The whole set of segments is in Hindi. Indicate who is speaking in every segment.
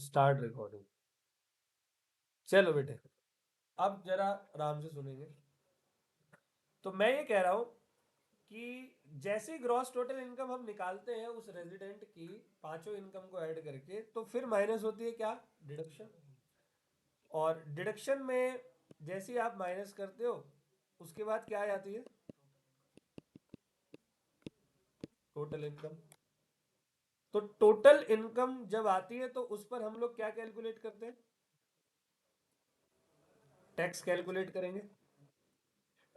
Speaker 1: Start recording. चलो बेटे, अब जरा आराम से सुनेंगे। तो मैं ये कह रहा हूं कि जैसे ग्रॉस टोटल इनकम हम निकालते हैं उस रेजिडेंट की पांचों इनकम को ऐड करके, तो फिर माइनस होती है क्या? डिडक्शन। और डिडक्शन में जैसे ही आप माइनस करते हो उसके बाद क्या आ जाती है? Total income. तो टोटल इनकम जब आती है तो उस पर हम लोग क्या कैलकुलेट करते हैं? टैक्स कैलकुलेट करेंगे।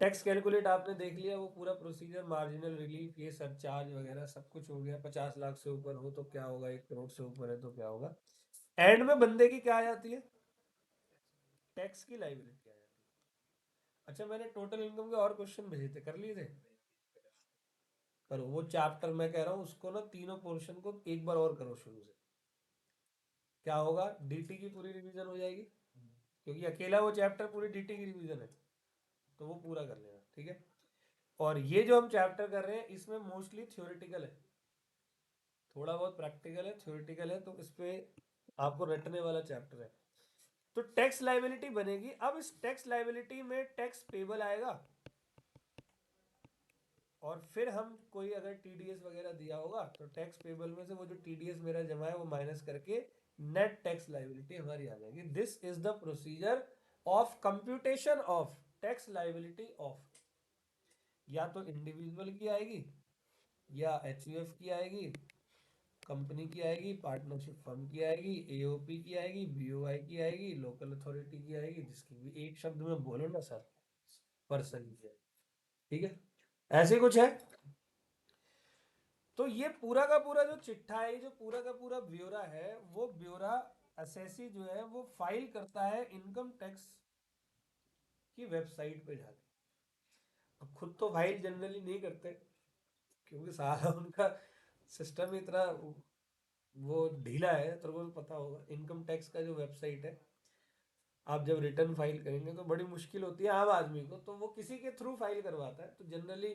Speaker 1: टैक्स कैलकुलेट आपने देख लिया, वो पूरा प्रोसीजर, मार्जिनल रिलीफ, ये सरचार्ज वगैरह सब कुछ हो गया। 50 लाख से ऊपर हो तो क्या होगा, 1 करोड़ से ऊपर है तो क्या होगा। एंड में बंदे की क्या आ जाती है? टैक्स की लाइबिलिटी आ जाती है। अच्छा, मैंने टोटल इनकम के और क्वेश्चन भेजे थे, कर लिए थे? करो वो चैप्टर, मैं कह रहा हूँ उसको ना तीनों पोर्शन को एक बार और करो शुरू से। क्या होगा? डीटी की पूरी रिवीजन हो जाएगी, क्योंकि अकेला वो चैप्टर पूरी डीटी की रिवीजन है, तो वो पूरा कर लेना, ठीक है। और ये जो हम चैप्टर कर रहे हैं इसमें मोस्टली थ्योरेटिकल है, थोड़ा बहुत प्रैक्टिकल है, थ्योरेटिकल है, तो इस पे आपको रटने वाला चैप्टर है। तो टैक्स लाइबिलिटी बनेगी। अब इस टैक्स लाइबिलिटी में टैक्स पेबल आएगा, और फिर हम कोई अगर टीडीएस वगैरह दिया होगा तो टैक्स पेबल में से वो जो टीडीएस मेरा जमा है वो माइनस करके नेट टैक्स लाइबिलिटी हमारी आ जाएगी। This is the procedure of computation of tax liability of, या तो इंडिविजुअल की आएगी, या एचयूएफ की आएगी, कंपनी की आएगी, पार्टनरशिप फर्म की आएगी, एओपी की आएगी, बीओआई की आएगी, लोकल अथॉरिटी की आएगी, जिसकी भी एक शब्द में बोलो ना सर, पर्सन की आएगी। ठीक है, ऐसे कुछ है। तो ये पूरा का पूरा जो चिट्ठा है, जो पूरा का पूरा ब्यौरा है, वो ब्यौरा असेसी जो है वो फाइल करता है इनकम टैक्स की वेबसाइट पे जाके। अब खुद तो फाइल जनरली नहीं करते, क्योंकि सारा उनका सिस्टम इतना वो ढीला है। तेरे को तो पता होगा इनकम टैक्स का जो वेबसाइट है, आप जब रिटर्न फाइल करेंगे तो बड़ी मुश्किल होती है आम आदमी को, तो वो किसी के थ्रू फाइल करवाता है। तो जनरली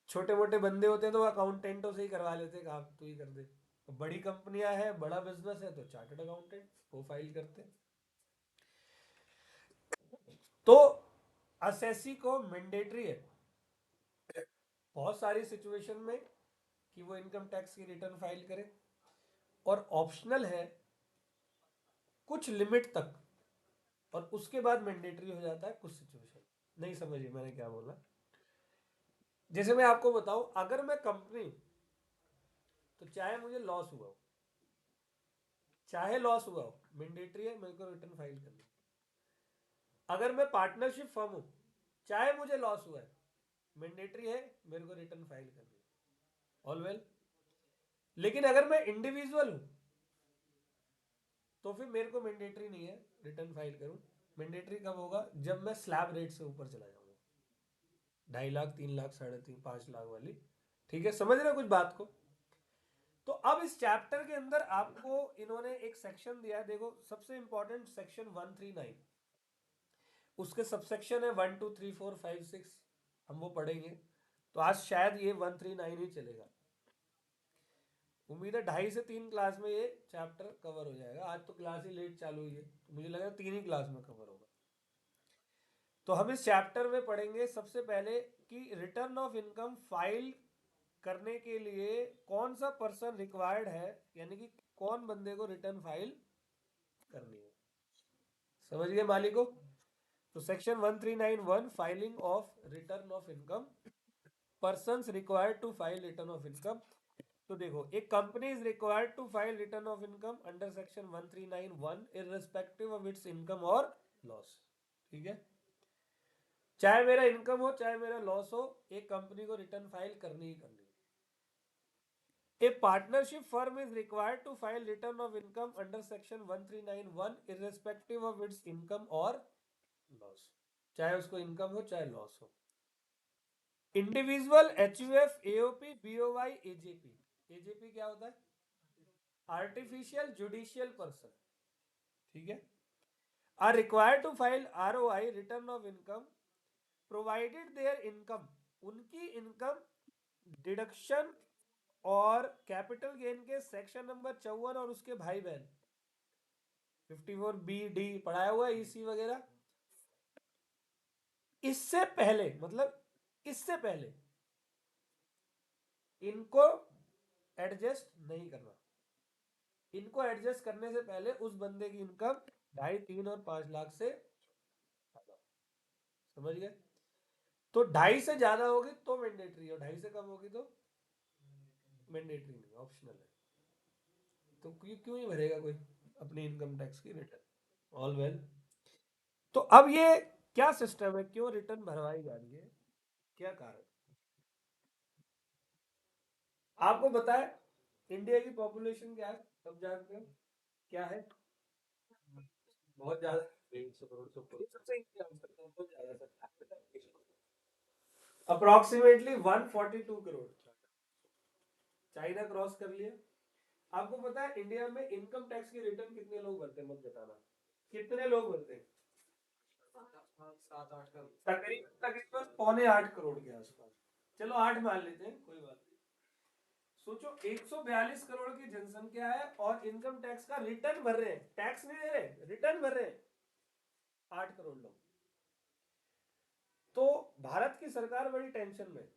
Speaker 1: छोटे मोटे बंदे होते हैं तो अकाउंटेंटों से ही करवा लेते हैं, काम तू ही कर दे। तो बड़ी कंपनियां हैं, बड़ा बिजनेस है, तो चार्टर्ड अकाउंटेंट वो फाइल करते हैं। तो असेसी को मैंडेटरी है बहुत सारी सिचुएशन में कि वो इनकम टैक्स की रिटर्न फाइल करे, और ऑप्शनल है कुछ लिमिट तक, और उसके बाद मैंडेटरी हो जाता है कुछ सिचुएशन। नहीं समझिए मैंने क्या बोला। जैसे मैं आपको बताऊं, अगर मैं कंपनी, तो चाहे मुझे लॉस हुआ हो, चाहे लॉस हुआ हो, मैंडेटरी है मेरे को रिटर्न फाइल करनी। अगर मैं पार्टनरशिप फर्म हूं, चाहे मुझे लॉस हुआ है, मैंडेटरी है मेरे को रिटर्न फाइल करनी। All well. लेकिन अगर मैं इंडिविजुअल हूं तो फिर मेरे को मैंडेटरी नहीं है रिटर्न फाइल करूं। मैंडेटरी कब होगा? जब मैं स्लैब रेट से ऊपर चला जाऊंगा, 2.5 लाख, 3 लाख, 3.5, 5 लाख वाली। ठीक है, समझ रहे हो कुछ बात को? तो अब इस चैप्टर के अंदर आपको इन्होंने एक सेक्शन दिया है, देखो सबसे इंपॉर्टेंट सेक्शन 139, उसके सबसेक्शन है 1 2 3 4 5 6, हम वो पढ़ेंगे। तो आज शायद ये 139 ही चलेगा। उम्मीद है 2.5 से 3 क्लास में ये चैप्टर कवर हो जाएगा। आज तो क्लास ही लेट चालू हुई है, तो मुझे लगा 3 ही क्लास में कवर होगा। तो हम इस चैप्टर में पढ़ेंगे सबसे पहले कि रिटर्न ऑफ इनकम फाइल करने के लिए कौन सा पर्सन रिक्वायर्ड है, यानी कि कौन बंदे को रिटर्न फाइल करनी है। समझ गए मालिको? तो section 1391, filing of return of income, persons required to file return of income. तो देखो, एक company is required to file return of income under section 1391 irrespective of its income और लॉस। ठीक है, चाहे मेरा इनकम हो चाहे मेरा लॉस हो, एक कंपनी को रिटर्न फाइल करनी ही करनी है। A partnership firm is required to file return of income under section 1391 irrespective of its income और लॉस, चाहे उसको इनकम हो चाहे लॉस हो। Individual, HUF, AOP, BOI, AJP. AJP क्या होता है? Artificial judicial person. ठीक है, are required to file ROI return of income provided their income, उनकी इनकम डिडक्शन और कैपिटल गेन के सेक्शन नंबर 54 और उसके भाई बहन 54B, D पढ़ाया हुआ है, EC वगैरह। इससे पहले मतलब इससे पहले इनको एडजस्ट नहीं करना। इनको एडजस्ट करने से पहले उस बंदे की इनकम 2.5, 3 और 5 लाख से, समझ गए? तो 2.5 से ज्यादा होगी तो मैंडेटरी है, 2.5 से कम होगी तो मैंडेटरी नहीं, ऑप्शनल है। तो क्यों ही भरेगा कोई अपनी इनकम टैक्स की रिटर्न? All well. तो अब ये क्या सिस्टम है, क्यों रिटर्न भरवाई जा रही है, क्या कारण? आपको बताए इंडिया की पॉपुलेशन क्या है, सब जानते हो क्या है? बहुत ज्यादा, 150 करोड़ से ऊपर, सबसे easy answer, बहुत ज्यादा sir, approximately 142 crore. China cross कर लिया। आपको पता है इंडिया में इनकम टैक्स की रिटर्न कितने लोग भरते हैं, मत बताना, कितने लोग भरते हैं? 7-8 करोड़, तकरीबन तकरीबन 7.25 करोड़ के आसपास। चलो 8 मान लेते हैं, कोई बात नहीं। सोचो 142 करोड़ की जनसंख्या है और इनकम टैक्स का रिटर्न भर रहे हैं, टैक्स नहीं दे रहे, रिटर्न भर रहे हैं 8 करोड़ लोग। तो भारत की सरकार बड़ी टेंशन में।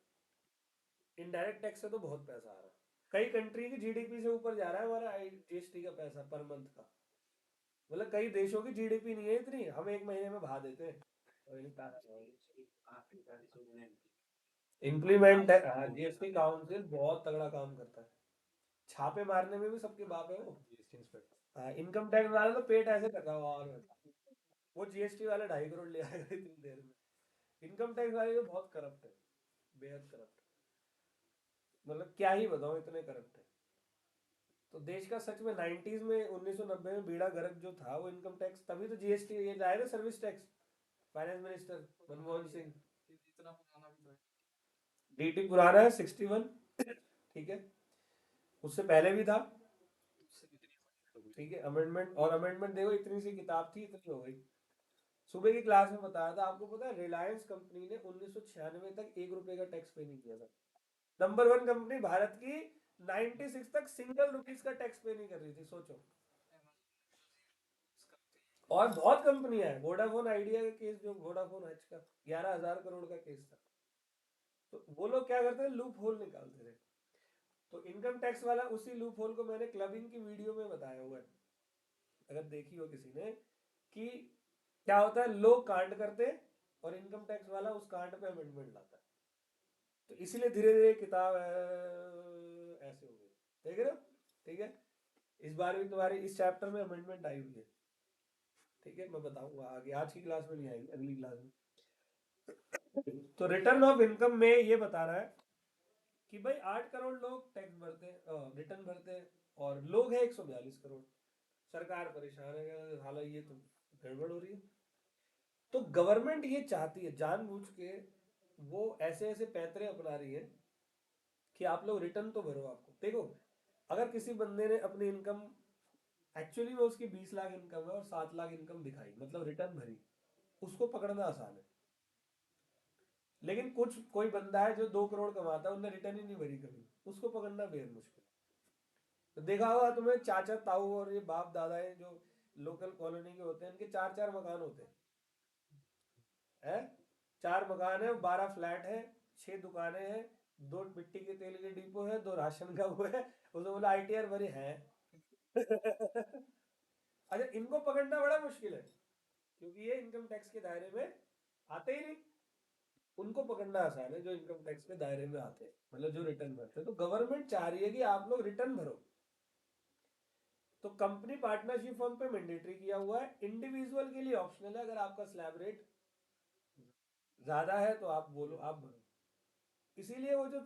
Speaker 1: इनडायरेक्ट टैक्स से तो बहुत पैसा आ रहा है, कई कंट्री की जीडीपी से ऊपर जा रहा है हमारा जीएसटी का पैसा पर मंथ का। मतलब कई देशों की जीडीपी नहीं है इतनी, हम एक महीने में भा देते हैं। इम्प्लीमेंट है, जीएसटी काउंसिल बहुत तगड़ा काम करता है, छापे मारने में भी सबके बाप है वो, जीएसटी इंस्पेक्टर। इनकम टैक्स वाला तो पेट ऐसे कर रहा हुआ, और वो जीएसटी वाले 2.5 करोड़ ले आएगा इतनी देर में। इनकम टैक्स वाले तो बहुत करप्ट है, बेहद करप्ट। मतलब क्या ही बताऊं, इतने करप्ट है। तो देश का सच में 90s में, 1990 में बीड़ा गर्क जो था वो इनकम टैक्स, तभी तो जीएसटी ये लाए ना, service tax, finance minister Manmohan Singh. DT पुराना है 61, ठीक है, उससे पहले भी था, ठीक है। अमेंडमेंट और अमेंडमेंट देखो, इतनी सी किताब थी, इतनी हो गई। सुबह की क्लास में बताया था आपको, पता है रिलायंस कंपनी ने 1996 तक 1 रुपए का टैक्स पे नहीं किया था। नंबर 1 कंपनी भारत की, 96 तक सिंगल रुपीज का टैक्स पे नहीं कर रही थी, सोचो। और बहुत कंपनियां हैं, वोडाफोन आइडिया का केस, जो वोडाफोन हज का 11,000 करोड़ का केस था। तो वो लोग क्या करते थे, लूप होल निकालते थे। तो इनकम टैक्स वाला उसी लूप होल को मैंने क्लबिंग की वीडियो में बताया हुआ है, अगर देखी हो किसी ने, कि क्या होता है, लोग कांड करते और इनकम टैक्स वाला उस कांड पे अमेंडमेंट लाता है। तो इसीलिए धीरे धीरे किताब ऐसे हो गई, देख रहे हो? ठीक है, इस बार भी तुम्हारी इस चैप्टर में अमेंडमेंट आई हुई है, ठीक है, मैं बताऊंगा आगे, आज की क्लास में नहीं आएगी, अगली क्लास में। तो रिटर्न ऑफ इनकम में ये बता रहा है कि भाई 8 करोड़ लोग टैक्स भरते हैं, रिटर्न भरते हैं, और लोग हैं 142 करोड़। सरकार परेशान है, हालांकि ये तो गड़बड़ हो रही है। तो गवर्नमेंट ये चाहती है जानबूझ के, वो ऐसे ऐसे पैतरे अपना रही है कि आप लोग रिटर्न तो भरो। आपको देखो, अगर किसी बंदे ने अपनी इनकम, एक्चुअली में उसकी 20 लाख इनकम है और 7 लाख इनकम दिखाई, मतलब रिटर्न भरी, उसको पकड़ना आसान है। लेकिन कुछ कोई बंदा है जो 2 करोड़ कमाता है, उनने रिटर्न ही नहीं भरी कभी, उसको पकड़ना बेहद मुश्किल है। तो देखा होगा तुम्हें, चाचा ताऊ और ये बाप दादा है जो लोकल कॉलोनी के होते हैं, इनके 4-4 मकान होते हैं, 4 मकान है, 12 फ्लैट है, 6 दुकानें हैं, 2 मिट्टी के तेल के डिपो है, 2 राशन का वो है, उसने बोला ITR भरे हैं। अच्छा, इनको पकड़ना बड़ा मुश्किल है, क्योंकि ये इनकम टैक्स के दायरे में आते ही नहीं। उनको पकड़ना आसान है जो इनकम टैक्स के दायरे में आते हैं, मतलब जो रिटर्न भरते हैं। तो गवर्नमेंट चाह रही है कि आप लोग रिटर्न भरो। तो कंपनी पार्टनरशिप फॉर्म पे मैंडेटरी किया हुआ है, इंडिविजुअल के लिए ऑप्शनल है, अगर आपका स्लैब रेट ज्यादा है तो आप बोलो, आप भरो। इसीलिए वो जो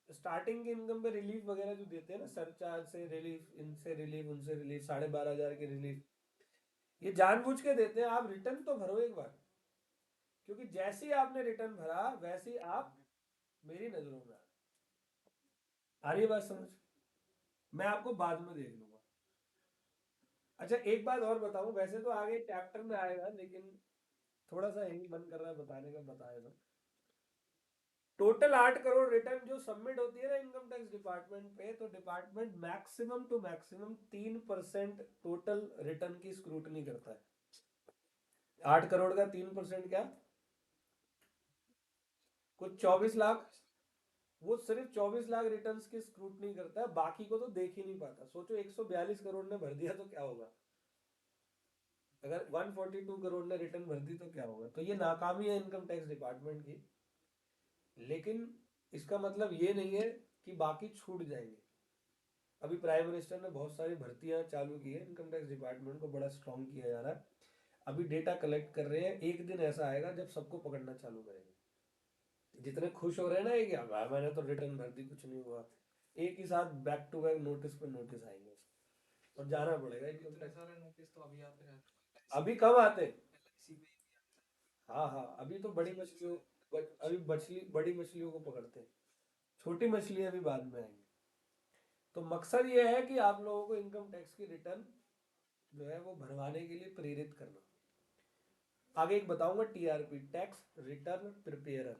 Speaker 1: स्टार्टिंग की इनकम पे रिलीफ वगैरह जो देते हैं ना, सरचार्ज से रिलीफ, इनसे रिलीफ, उनसे रिलीफ, 12,500 की रिलीफ, ये जानबूझ के देते हैं, आप रिटर्न तो भरो एक बार। क्योंकि जैसे ही आपने रिटर्न भरा, वैसे ही आप मेरी नजरों में आ रही है बात समझ। मैं आपको बाद में देख लूंगा। अच्छा, एक बात और बताऊं, वैसे तो आगे चैप्टर में आएगा, लेकिन थोड़ा सा यही मन कर रहा है बताने का, बताया था। टोटल 8 करोड़ रिटर्न जो सबमिट होती है ना इनकम टैक्स डिपार्टमेंट पे, तो department maximum to maximum 3% total return की स्क्रूटनी करता है। 8 करोड़ का 3% क्या, कुछ 24 लाख। वो सिर्फ 24 लाख रिटर्न्स की स्क्रूटनी करता है, बाकी को तो देख ही नहीं पाता। सोचो 142 करोड़ ने भर दिया तो क्या होगा, अगर 142 करोड़ ने रिटर्न भर दी तो क्या होगा। तो ये नाकामी है इनकम टैक्स डिपार्टमेंट की। लेकिन इसका मतलब ये नहीं है कि बाकी छूट जाएंगे। अभी प्राइम मिनिस्टर ने बहुत सारी भर्तियां चालू की है, इनकम टैक्स डिपार्टमेंट को बड़ा स्ट्रॉन्ग किया जा रहा है। अभी डेटा कलेक्ट कर रहे हैं, एक दिन ऐसा आएगा जब सबको पकड़ना चालू करेंगे। जितने खुश हो रहे हैं ना ये कि हाँ मैंने तो रिटर्न भर दी कुछ नहीं हुआ, एक ही साथ बैक टू बैक नोटिस पे नोटिस आएंगे और जाना पड़ेगा इनकम टैक्स।
Speaker 2: नोटिस तो अभी आते हैं,
Speaker 1: अभी कब आते हैं? हाँ हाँ, अभी तो बड़ी मछलियों, अभी मछली बड़ी मछलियों को पकड़ते हैं, छोटी मछली अभी बाद में आएंगी। तो मकसद ये है कि आप लोगों को इनकम टैक्स की रिटर्न जो है वो भरवाने के लिए प्रेरित करना। आगे एक बताऊंगा, टीआरपी, टैक्स रिटर्न प्रिपेयरर,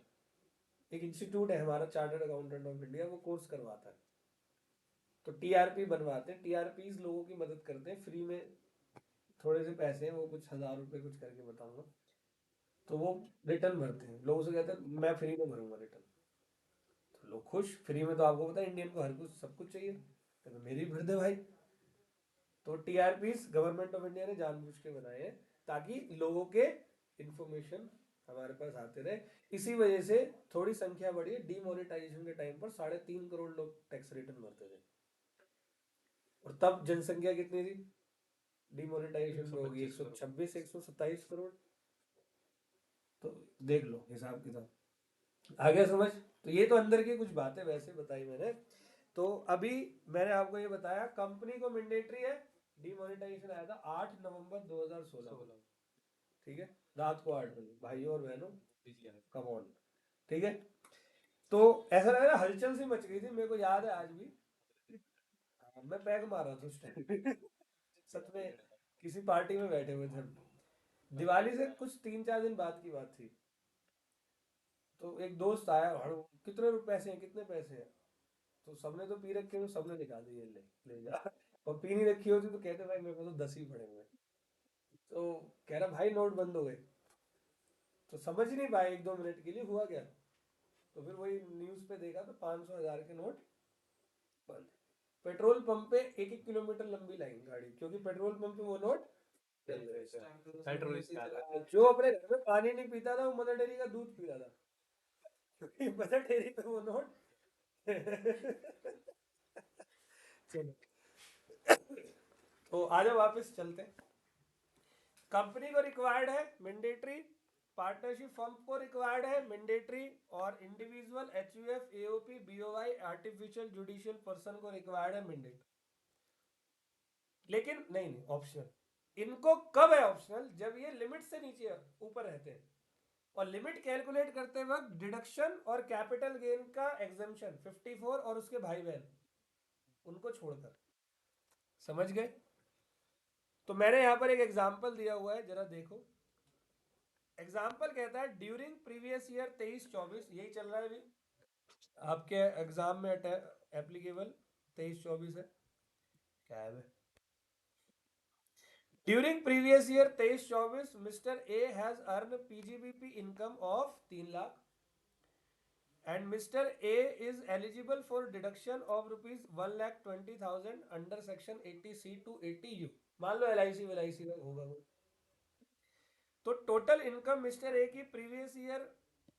Speaker 1: एक इंस्टीट्यूट है हमारा, चार्टर्ड अकाउंटेंट ऑफ इंडिया, वो कोर्स करवाता है। तो टीआरपी बनवाते हैं, टीआरपी लोगों की मदद करते हैं फ्री में। थोड़े से पैसे हैं वो, कुछ 1000 रुपए कुछ करके बताऊंगा। तो वो रिटर्न भरते हैं, लोगों से कहते हैं मैं फ्री में भरूंगा रिटर्न। तो लोग खुश, फ्री में तो आपको पता है इंडियन को हर कुछ सब कुछ चाहिए, तो मेरी भर दे भाई। तो टीआरपी गवर्नमेंट ऑफ इंडिया ने जानबूझ के बनाए हैं ताकि लोगों के इंफॉर्मेशन हमारे पास आते रहे। इसी वजह से थोड़ी संख्या बढ़ी है। डीमोनेटाइजेशन के टाइम पर 3.5 करोड़ लोग टैक्स रिटर्न भरते थे, और तब जनसंख्या कितनी थी डीमोनेटाइजेशन में होगी? 126 127 करोड़। तो देख लो हिसाब किताब, आ गया समझ? तो ये तो अंदर की कुछ बातें वैसे बताई मैंने। तो अभी मैंने आपको ये बताया कंपनी को मैंडेटरी है। डीमोनेटाइजेशन आया था 8 नवंबर 2016 को, ठीक है, रात को 8 बजे। भाइयों और बहनों कम ऑन, ठीक है। तो ऐसा लग रहा है हलचल सी मच गई थी, मेरे को याद है आज भी। हाँ, मैं पैग मार रहा था उस टाइम सच में, किसी पार्टी में बैठे हुए थे। दिवाली से कुछ 3-4 दिन बाद की बात थी। तो एक दोस्त आया, कितने पैसे हैं, कितने पैसे हैं? तो सबने तो पी रखे, तो सबने दिखा दिए, ले ले जा और पी नहीं रखी होती तो कहते भाई मेरे को तो 10 ही पड़े हुए। तो कह रहा भाई नोट बंद हो गए। तो समझ नहीं पाए 1-2 मिनट के लिए हुआ क्या। तो फिर वही न्यूज पे देखा तो 500 1000 के नोट बंद। पेट्रोल पंप पे 1-1 किलोमीटर लंबी लाइन गाड़ी, क्योंकि पेट्रोल पंप पे वो नोट चल रहे थे। पेट्रोल जो अपने घर में पानी नहीं पीता था वो मदर डेयरी का दूध पी रहा था, क्योंकि मदर डेयरी पे वो नोट चलो, तो आ जाओ वापस चलते हैं। कंपनी को रिक्वायर्ड है मैंडेटरी, पार्टनरशिप फर्म को रिक्वायर्ड है मैंडेटरी, और individual HUF AOP BOI artificial judicial person को रिक्वायर्ड है मैंडेटरी। लेकिन नहीं नहीं ऑप्शनल। इनको कब है ऑप्शनल? जब ये लिमिट से नीचे ऊपर रहते हैं, और लिमिट कैलकुलेट करते वक्त डिडक्शन और कैपिटल गेन का एग्जेम्पशन 54 और उसके भाई बहन उनको छोड़कर। समझ गए? तो मैंने यहां पर एक एग्जांपल दिया हुआ है, जरा देखो। एग्जाम्पल कहता है ड्यूरिंग प्रीवियस ईयर 23-24, यही चल रहा है अभी आपके एग्जाम में एप्लीकेबल 23-24 है, क्या है? During previous year 23-24 mister A has earn PGBP income of 3 lakh and mister A is eligible for deduction of ₹1,20,000 under section 80C to 80U। मान लो LIC का होगा वो। तो टोटल इनकम मिस्टर ए की previous year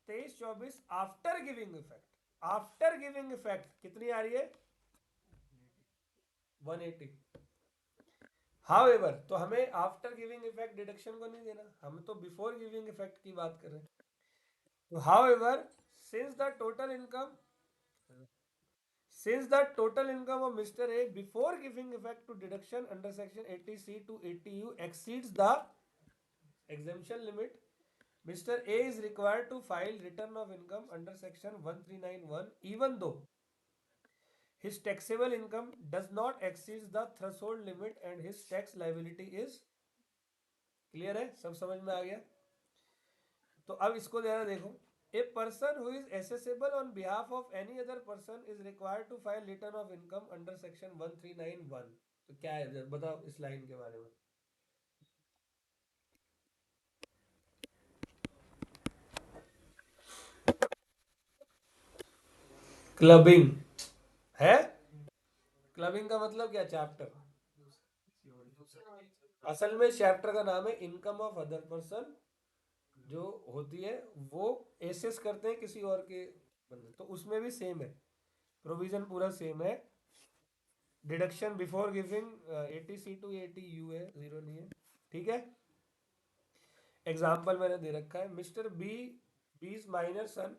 Speaker 1: 23-24 after giving effect, after giving effect कितनी आ रही है? 180। हाउएवर, तो हमें आफ्टर गिविंग इफेक्ट डिडक्शन को नहीं देना, हम तो बिफोर गिविंग इफेक्ट की बात कर रहे हैं। तो however since the total income, since the total income of Mr. A before giving effect to deduction under section 80C to 80U exceeds the exemption limit, Mr. A is required to file return of income under section 1391 even though his taxable income does not exceed the threshold limit and his tax liability is clear है, सब समझ में आ गया? तो अब इसको जरा देखो, A person who is accessible on behalf of any other person is required to file return of income under section 1391. तो क्या है इधर बताओ इस लाइन के बारे में। क्लबिंग है। क्लबिंग का मतलब क्या? चैप्टर। असल में चैप्टर का नाम है इनकम ऑफ अदर पर्सन, जो होती है वो एसेस करते हैं किसी और के बंदे, तो उसमें भी सेम है, प्रोविजन पूरा सेम है। Deduction before giving 80C to 80U है, जीरो नहीं है। ठीक है। एग्जाम्पल मैंने दे रखा है, mister B B's minor son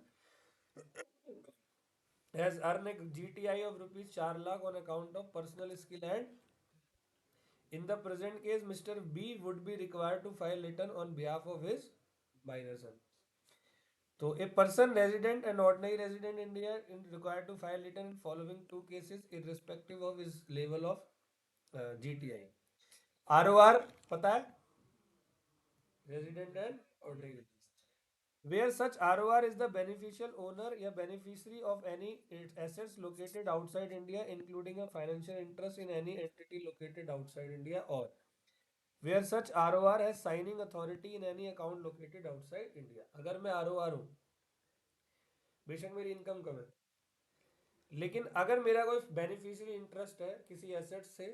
Speaker 1: has earn a GTI of rupees 4 lakh on account of personal skill and in the present case Mr. B would be required to file return on behalf of his minor son. तो a person resident and ordinary resident in India is required to file return in following two cases irrespective of his level of GTI. ROR पता है, resident and ordinary, where such ROR is the beneficial owner या beneficiary of any assets located outside India including a financial interest in any entity located outside India, or where such ROR has signing authority in any account located outside India. अगर मैं ROR हूँ, बेशक मेरी इनकम कम है, लेकिन अगर मेरा कोई बेनिफिशियरी इंटरेस्ट है किसी एसेट से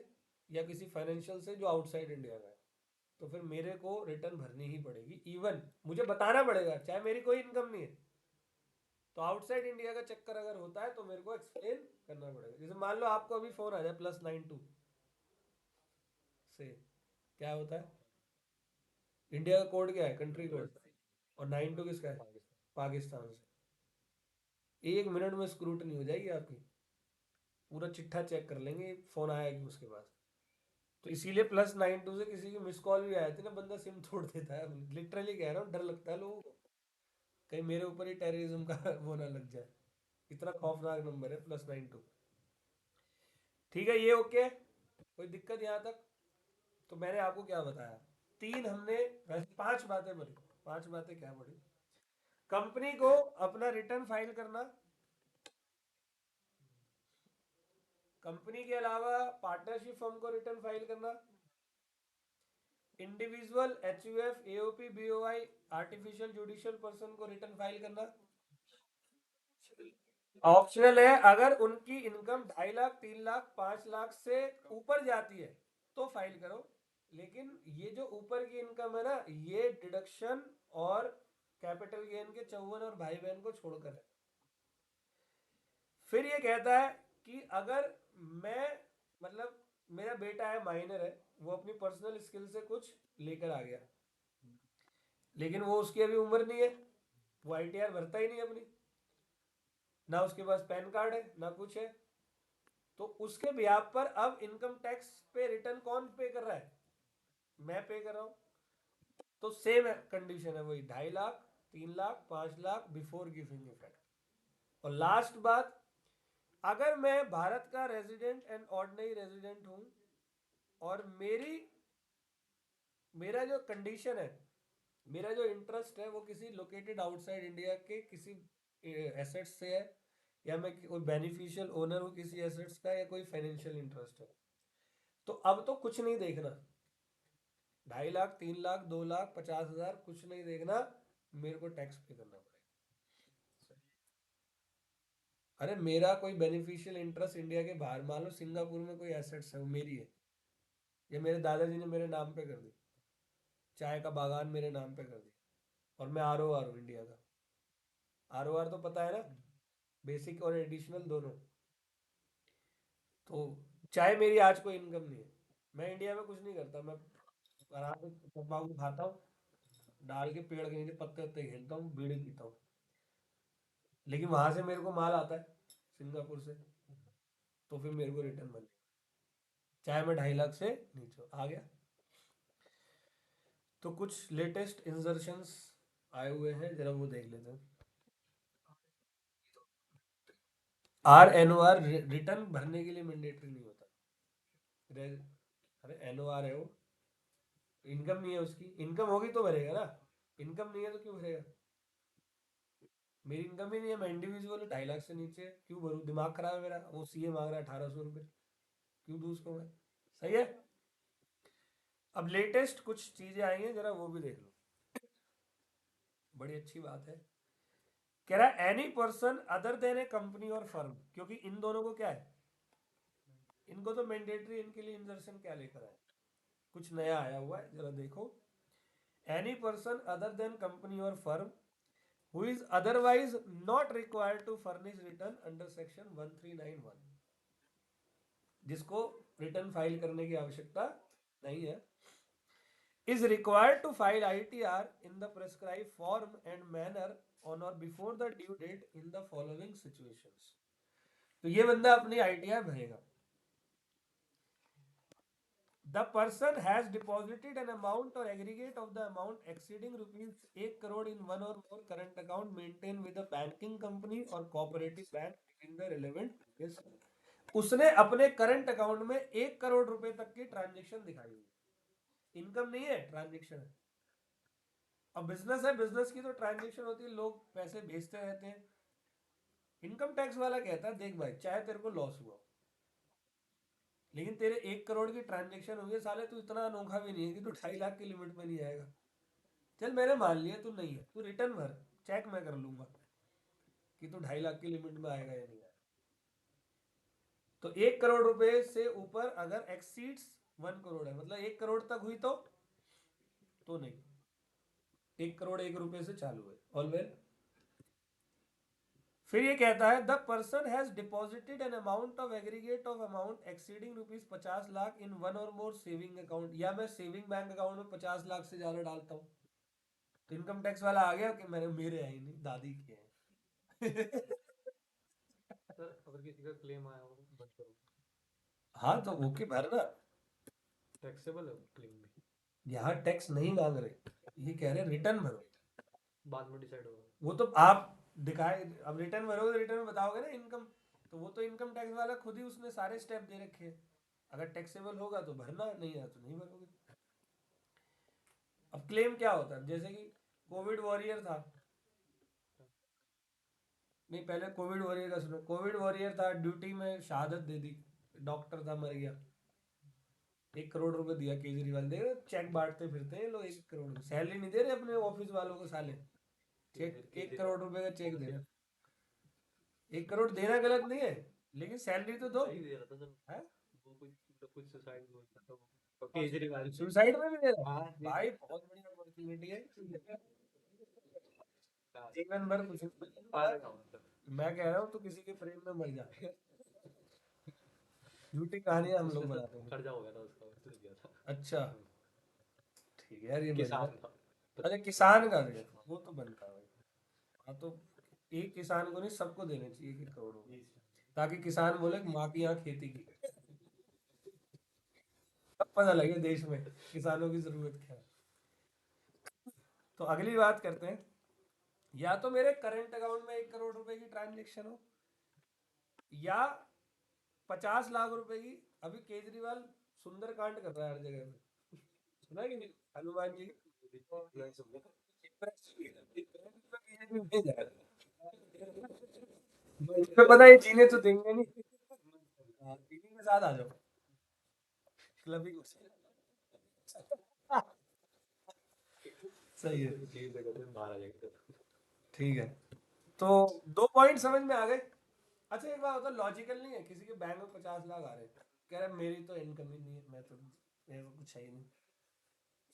Speaker 1: या किसी फाइनेंशियल से जो आउटसाइड इंडिया का है, तो फिर मेरे को रिटर्न भरनी ही पड़ेगी। इवन मुझे बताना पड़ेगा चाहे मेरी कोई इनकम नहीं है, तो आउटसाइड इंडिया का चक्कर अगर होता है तो मेरे को एक्सप्लेन करना पड़ेगा। जैसे मान लो आपको अभी फोन आ जाए +92 से, क्या होता है, इंडिया का कोड क्या है, कंट्री कोड, और 92 किसका है, पाकिस्तान से, 1 मिनट में स्क्रूटनी हो जाएगी आपकी, पूरा चिट्ठा चेक कर लेंगे फोन आया कि उसके पास। तो इसीलिए +92 से किसी की मिस कॉल भी आए थे ना, बंदा सिम तोड़ देता है, लिटरली कह रहा हूँ, डर लगता है लोगों को कहीं मेरे ऊपर ही टेररिज्म का वो ना लग जाए, इतना खौफनाक नंबर है +92। ठीक है, ये ओके, कोई दिक्कत यहाँ तक? तो मैंने आपको क्या बताया, तीन हमने, वैसे 5 बातें पढ़ी। 5 बातें क्या पढ़ी? कंपनी को अपना रिटर्न फाइल करना, कंपनी के अलावा पार्टनरशिप फर्म को रिटर्न फाइल करना, individual HUF AOP BOI artificial judicial person को रिटर्न फाइल करना ऑप्शनल है। अगर उनकी इनकम 2.5 लाख 3 लाख 5 लाख से ऊपर जाती है तो फाइल करो, लेकिन ये जो ऊपर की इनकम है ना, ये डिडक्शन और कैपिटल गेन के 54 और भाई बहन को छोड़कर है। फिर ये कहता है कि अगर मैं, मतलब मेरा बेटा है, माइनर है, वो अपनी पर्सनल स्किल से कुछ लेकर आ गया, लेकिन वो उसकी अभी उम्र नहीं है, वो ITR भरता ही नहीं अपनी, ना उसके पास पैन कार्ड है ना कुछ है, तो उसके ब्याह पर अब इनकम टैक्स पे रिटर्न कौन पे कर रहा है, मैं पे कर रहा हूं। तो सेम कंडीशन है वही, 2.5 lakh 3 lakh 5 lakh before giving effect. और लास्ट बात, अगर मैं भारत का रेजिडेंट एंड ऑर्डिनरी रेजिडेंट हूं और मेरा जो कंडीशन है, मेरा जो इंटरेस्ट है वो किसी लोकेटेड आउटसाइड इंडिया के किसी एसेट्स से है, या मैं कोई बेनिफिशियल ओनर हूँ किसी एसेट्स का, या कोई फाइनेंशियल इंटरेस्ट है, तो अब तो कुछ नहीं देखना, 2.5 लाख 3 लाख 2 लाख 50,000 कुछ नहीं देखना, मेरे को टैक्स पे करना पड़ेगा। अरे मेरा कोई बेनिफिशियल इंटरेस्ट इंडिया के बाहर, मान लो सिंगापुर में कोई एसेट्स है वो मेरी है, या मेरे दादाजी ने मेरे नाम पे कर दी, चाय का बागान मेरे नाम पे कर दिया, और मैं ROR हूँ इंडिया का। ROR तो पता है ना, बेसिक और एडिशनल दोनों। तो चाहे मेरी आज कोई इनकम नहीं है, मैं इंडिया में कुछ नहीं करता, मैं आराम से तंबाकू खाता हूँ, डाल के पेड़ के नीचे पत्ते पत्ते खेलता हूँ, बीड़ी पीता हूँ, लेकिन वहां से मेरे को माल आता है सिंगापुर से, तो फिर मेरे को रिटर्न बने, चाहे मैं 2.5 लाख से नीचे आ गया। तो कुछ लेटेस्ट इंसर्शंस आए हुए हैं, जरा वो देख लेते हैं। RNOR रिटर्न भरने के लिए मैंडेटरी नहीं होता। अरे NOR है वो, इनकम नहीं है उसकी, इनकम होगी तो भरेगा ना, इनकम नहीं है तो क्यों भरेगा। मेरी इनकम ही नहीं है, मैं इंडिविजुअल 2.5 लाख से नीचे है, क्यों भरूं? दिमाग खराब है मेरा? वो सीए मांग रहा है 1800 रुपये, क्यों दूं उसको मैं? सही है। अब लेटेस्ट कुछ चीजें आई हैं, जरा वो भी देख लो, बड़ी अच्छी बात है। कह रहा है एनी पर्सन अदर देन ए कंपनी और फर्म, क्योंकि इन दोनों को क्या है, इनको तो मैंडेटरी, इनके लिए इंजर्शन क्या लेकर आए, कुछ नया आया हुआ है, जरा देखो। Any person other than company और firm who is otherwise not required to furnish return under section 1391, जिसको रिटर्न फाइल करने की आवश्यकता नहीं है, is required to file ITR in the prescribed form and manner on or before the due date in the following situations। तो ये बंदा अपनी ITR भरेगा। The person has deposited an amount or aggregate of the amount exceeding rupees 1 crore in one or more current account maintained with a banking company or cooperative bank in the relevant years। उसने अपने करंट अकाउंट में 1 करोड़ रुपए तक की ट्रांजेक्शन दिखाई हुई, इनकम नहीं है, ट्रांजेक्शन है। अब बिजनेस है, बिजनेस की तो ट्रांजेक्शन होती है, लोग पैसे भेजते रहते हैं। इनकम टैक्स वाला कहता है देख भाई, चाहे तेरे को लॉस हुआ, लेकिन तेरे 1 करोड़ की ट्रांजेक्शन हुई है, साले तू इतना अनोखा भी नहीं है कि तू 2.5 लाख की लिमिट में नहीं आएगा। चल मैंने मान लिया तू नहीं है, तू रिटर्न भर, चेक मैं कर लूंगा कि तू 2.5 लाख की लिमिट में आएगा या नहीं आएगा। तो 1 करोड़ रुपए से ऊपर अगर एक्सीड्स 1 करोड़ है, मतलब 1 करोड़ तक हुई तो नहीं, 1 करोड़ 1 रुपए से चालू है, ऑल वेल। फिर ये कहता है the person has deposited an amount of aggregate of amount exceeding ₹50 lakh in one और मोर सेविंग अकाउंट, या मैं सेविंग बैंक अकाउंट में 50 लाख से ज्यादा डालता हूँ, तो इनकम टैक्स वाला आ गया कि मैंने, मेरे आई नहीं, दादी के हैं।
Speaker 2: सर अगर किसी का क्लेम आया हो बंद करो,
Speaker 1: हाँ तो वो के भरना,
Speaker 2: टैक्सेबल है क्लेम भी,
Speaker 1: यहाँ टैक्स नहीं मांग रहे, ये कह रहे रिटर्न भरो।
Speaker 2: बाद में डिसाइड होगा।
Speaker 1: वो तो आप दिखाए, अब रिटर्न भरोगे, रिटर्न में बताओगे ना इनकम, तो वो तो इनकम टैक्स वाला खुद ही उसने सारे स्टेप दे रखे हैं, अगर टैक्सेबल होगा तो भरना, नहीं है तो नहीं भरोगे। अब क्लेम क्या होता है, जैसे कि कोविड वॉरियर था, नहीं पहले कोविड वॉरियर का सुनो, कोविड वॉरियर था, ड्यूटी में शहादत दे दी, डॉक्टर था मर गया, 1 करोड़ रुपए दिया केजरीवाल, दे चेक बांटते फिरते हैं लोग, 1 करोड़ सैलरी नहीं दे रहे अपने ऑफिस वालों को साले, चेक 1 करोड़ रुपए का चेक दे रहे। 1 करोड़ देना गलत नहीं है, लेकिन सैलरी तो दो।
Speaker 2: सही दे रहा था सर,
Speaker 1: है
Speaker 2: वो कुछ सुसाइड हो गया था वो केजरीवाल से।
Speaker 1: सुसाइड में भी दे रहा
Speaker 2: हाँ
Speaker 1: है भाई, बहुत बड़ी अपॉर्चुनिटी है, जीवन भर कुछ मैं कह रहा हूँ तो किसी के प्रेम में मर जा, झूठी कहानियां हम लोग बनाते हैं।
Speaker 2: कर्जा हो गया था उसका, उसने दिया था।
Speaker 1: अच्छा ठीक है यार, ये
Speaker 2: किसान
Speaker 1: मजा।
Speaker 2: था।
Speaker 1: अच्छा किसान का दे, वो तो बनता है भाई। हाँ तो एक किसान को नहीं, सबको देने चाहिए 1 करोड़ रुपए, ताकि किसान बोले कि माँ की यहाँ खेती की, तब पता लगे देश में किसानों की जरूरत क्या है। तो अगली बात करते हैं, या तो मेरे करंट अकाउंट में 1 करोड़ रुपए की ट्रांजेक्शन हो, या 50 लाख रुपए की। अभी केजरीवाल सुंदरकांड कर रहा है हर जगह पे, सुना है कि नहीं, हनुमान जी मुझे पता है जीने तो देंगे नहीं, इन्हीं के साथ आ जाओ, क्लब ही घुस। सही है,
Speaker 2: जेल से कहते हैं बाहर आ जाएंगे।
Speaker 1: ठीक है। तो 2 पॉइंट समझ में आ गए। अच्छा एक बात होता है, लॉजिकल नहीं है, किसी के बैंक में 50 लाख आ रहे हैं, कह रहा है मेरी तो इनकम ही नहीं है, मैं तो, मेरे को कुछ है ही नहीं।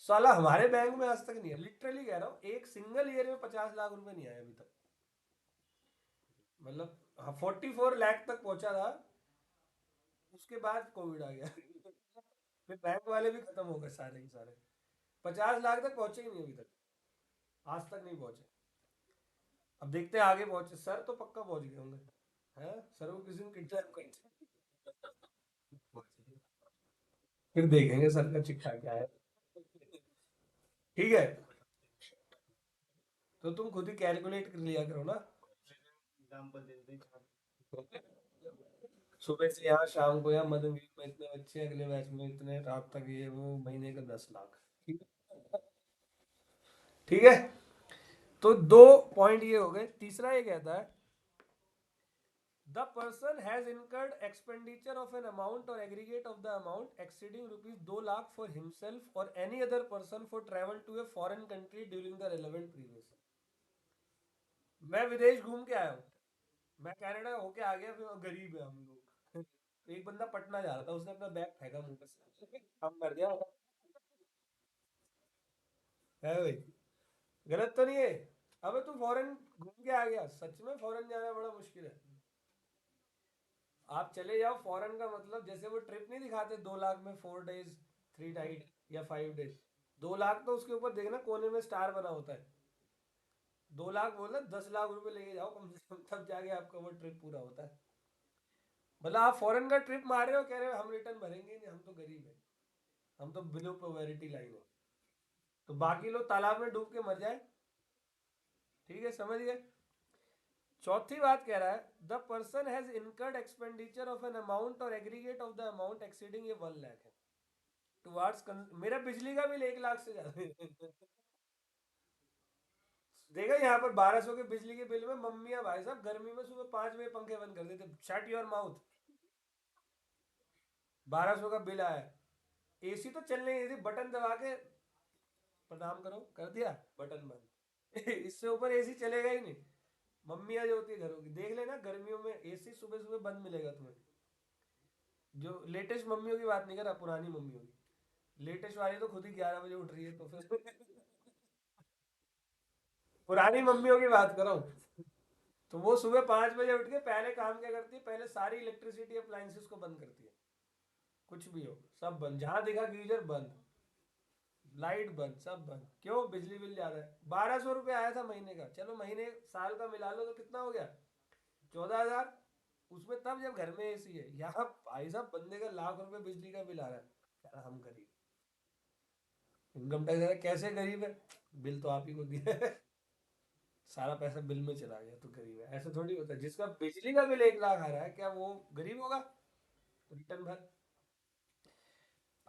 Speaker 1: साला हमारे बैंक में आज तक नहीं है, लिटरली कह रहा हूँ, एक सिंगल ईयर में 50 लाख रुपए नहीं आए अभी तक, मतलब हाँ 44 लाख तक पहुंचा था, उसके बाद कोविड आ गया। फिर बैंक वाले भी खत्म हो गए सारे के सारे, 50 लाख तक पहुंचे ही नहीं अभी तक, आज तक नहीं पहुंचे। अब देखते हैं आगे पहुंचे, सर तो पक्का पहुंच गए होंगे, हैं सर को किसी ने किडनैप कर, फिर देखेंगे सर का चिट्ठा क्या है। ठीक है, तो तुम खुद ही कैलकुलेट कर लिया करो ना, सुबह से यहाँ शाम को यहाँ मदनगिरी में इतने बच्चे, अगले बैच में इतने, रात तक ये वो, महीने का 10 लाख। ठीक है, ठीक है। तो 2 पॉइंट ये हो गए। तीसरा ये कहता है the person has incurred expenditure of an amount और aggregate of the amount exceeding ₹2 lakh for himself और any other person for travel to a foreign country during the relevant previous. मैं विदेश घूम के आया हूँ, मैं कनाडा होके आ गया, फिर गरीब है हम लोग। एक बंदा पटना जा रहा था, उसने अपना बैग फेंका मुंह पे, हम मर गया है भाई। गलत तो नहीं है? अबे तू फॉरेन घूम के आ गया, सच में फॉरेन जाना बड़ा मुश्किल है। आप चले जाओ फॉरेन का मतलब, जैसे वो ट्रिप नहीं दिखाते 2 लाख में 4 डेज 3 नाइट या 5 डेज, 2 लाख तो उसके ऊपर देखना कोने में स्टार बना होता है। 2 लाख बोल 10 लाख रुपए लेके जाओ कम से कम, तब जाके आपका वो ट्रिप पूरा होता है। मतलब आप फॉरेन का ट्रिप मार रहे हो, कह रहे हो हम रिटर्न भरेंगे नहीं, हम तो गरीब है, हम तो बिलो पॉवर्टी लाइन है, तो बाकी लोग तालाब में डूब के मर जाए। ठीक है, समझ गए? चौथी बात कह रहा है the person has incurred expenditure of an amount और aggregate of the amount exceeding ये 1 लाख है टुवार्ड्स, मेरा बिजली का बिल 1 लाख से ज्यादा है। देखा यहाँ पर 1200 के बिजली के बिल में मम्मियाँ भाई साहब गर्मी में सुबह 5 बजे पंखे बंद कर देते, शट योर माउथ। 1200 का बिल आया, एसी तो चलने नहीं थी, बटन दबा के प्रणाम करो कर दिया, बटन बंद। इससे ऊपर एसी चलेगा ही नहीं। मम्मियाँ जो होती है घरों की, देख लेना गर्मियों में एसी सुबह सुबह बंद मिलेगा तुम्हें। जो लेटेस्ट मम्मियों की बात नहीं कर रहा, पुरानी मम्मियों की। लेटेस्ट वाली तो खुद ही 11 बजे उठ रही है, तो फिर पुरानी मम्मियों की बात कर रहा हूँ। तो वो सुबह 5 बजे उठ के पहले काम क्या करती है, पहले सारी इलेक्ट्रिसिटी अप्लायंसेस को बंद करती है, कुछ भी हो सब बंद, जहां देखा गीजर बंद, लाइट बंद, सब बंद। क्यों? बिजली बिल ज्यादा है। 1200 रुपये आया था महीने का, चलो महीने साल का मिला लो तो कितना हो गया, 14,000। उसमें तब जब घर में एसी है, यहाँ भाई साहब बंदे का ₹1 लाख बिजली का बिल आ रहा है। यार हम गरीब, इनकम टैक्स कैसे गरीब है, बिल तो आप ही को दिया है। सारा पैसा बिल में चला गया तो गरीब है, ऐसा थोड़ी होता है। जिसका बिजली का बिल 1 लाख आ रहा है, क्या वो गरीब होगा? रिटर्न भर।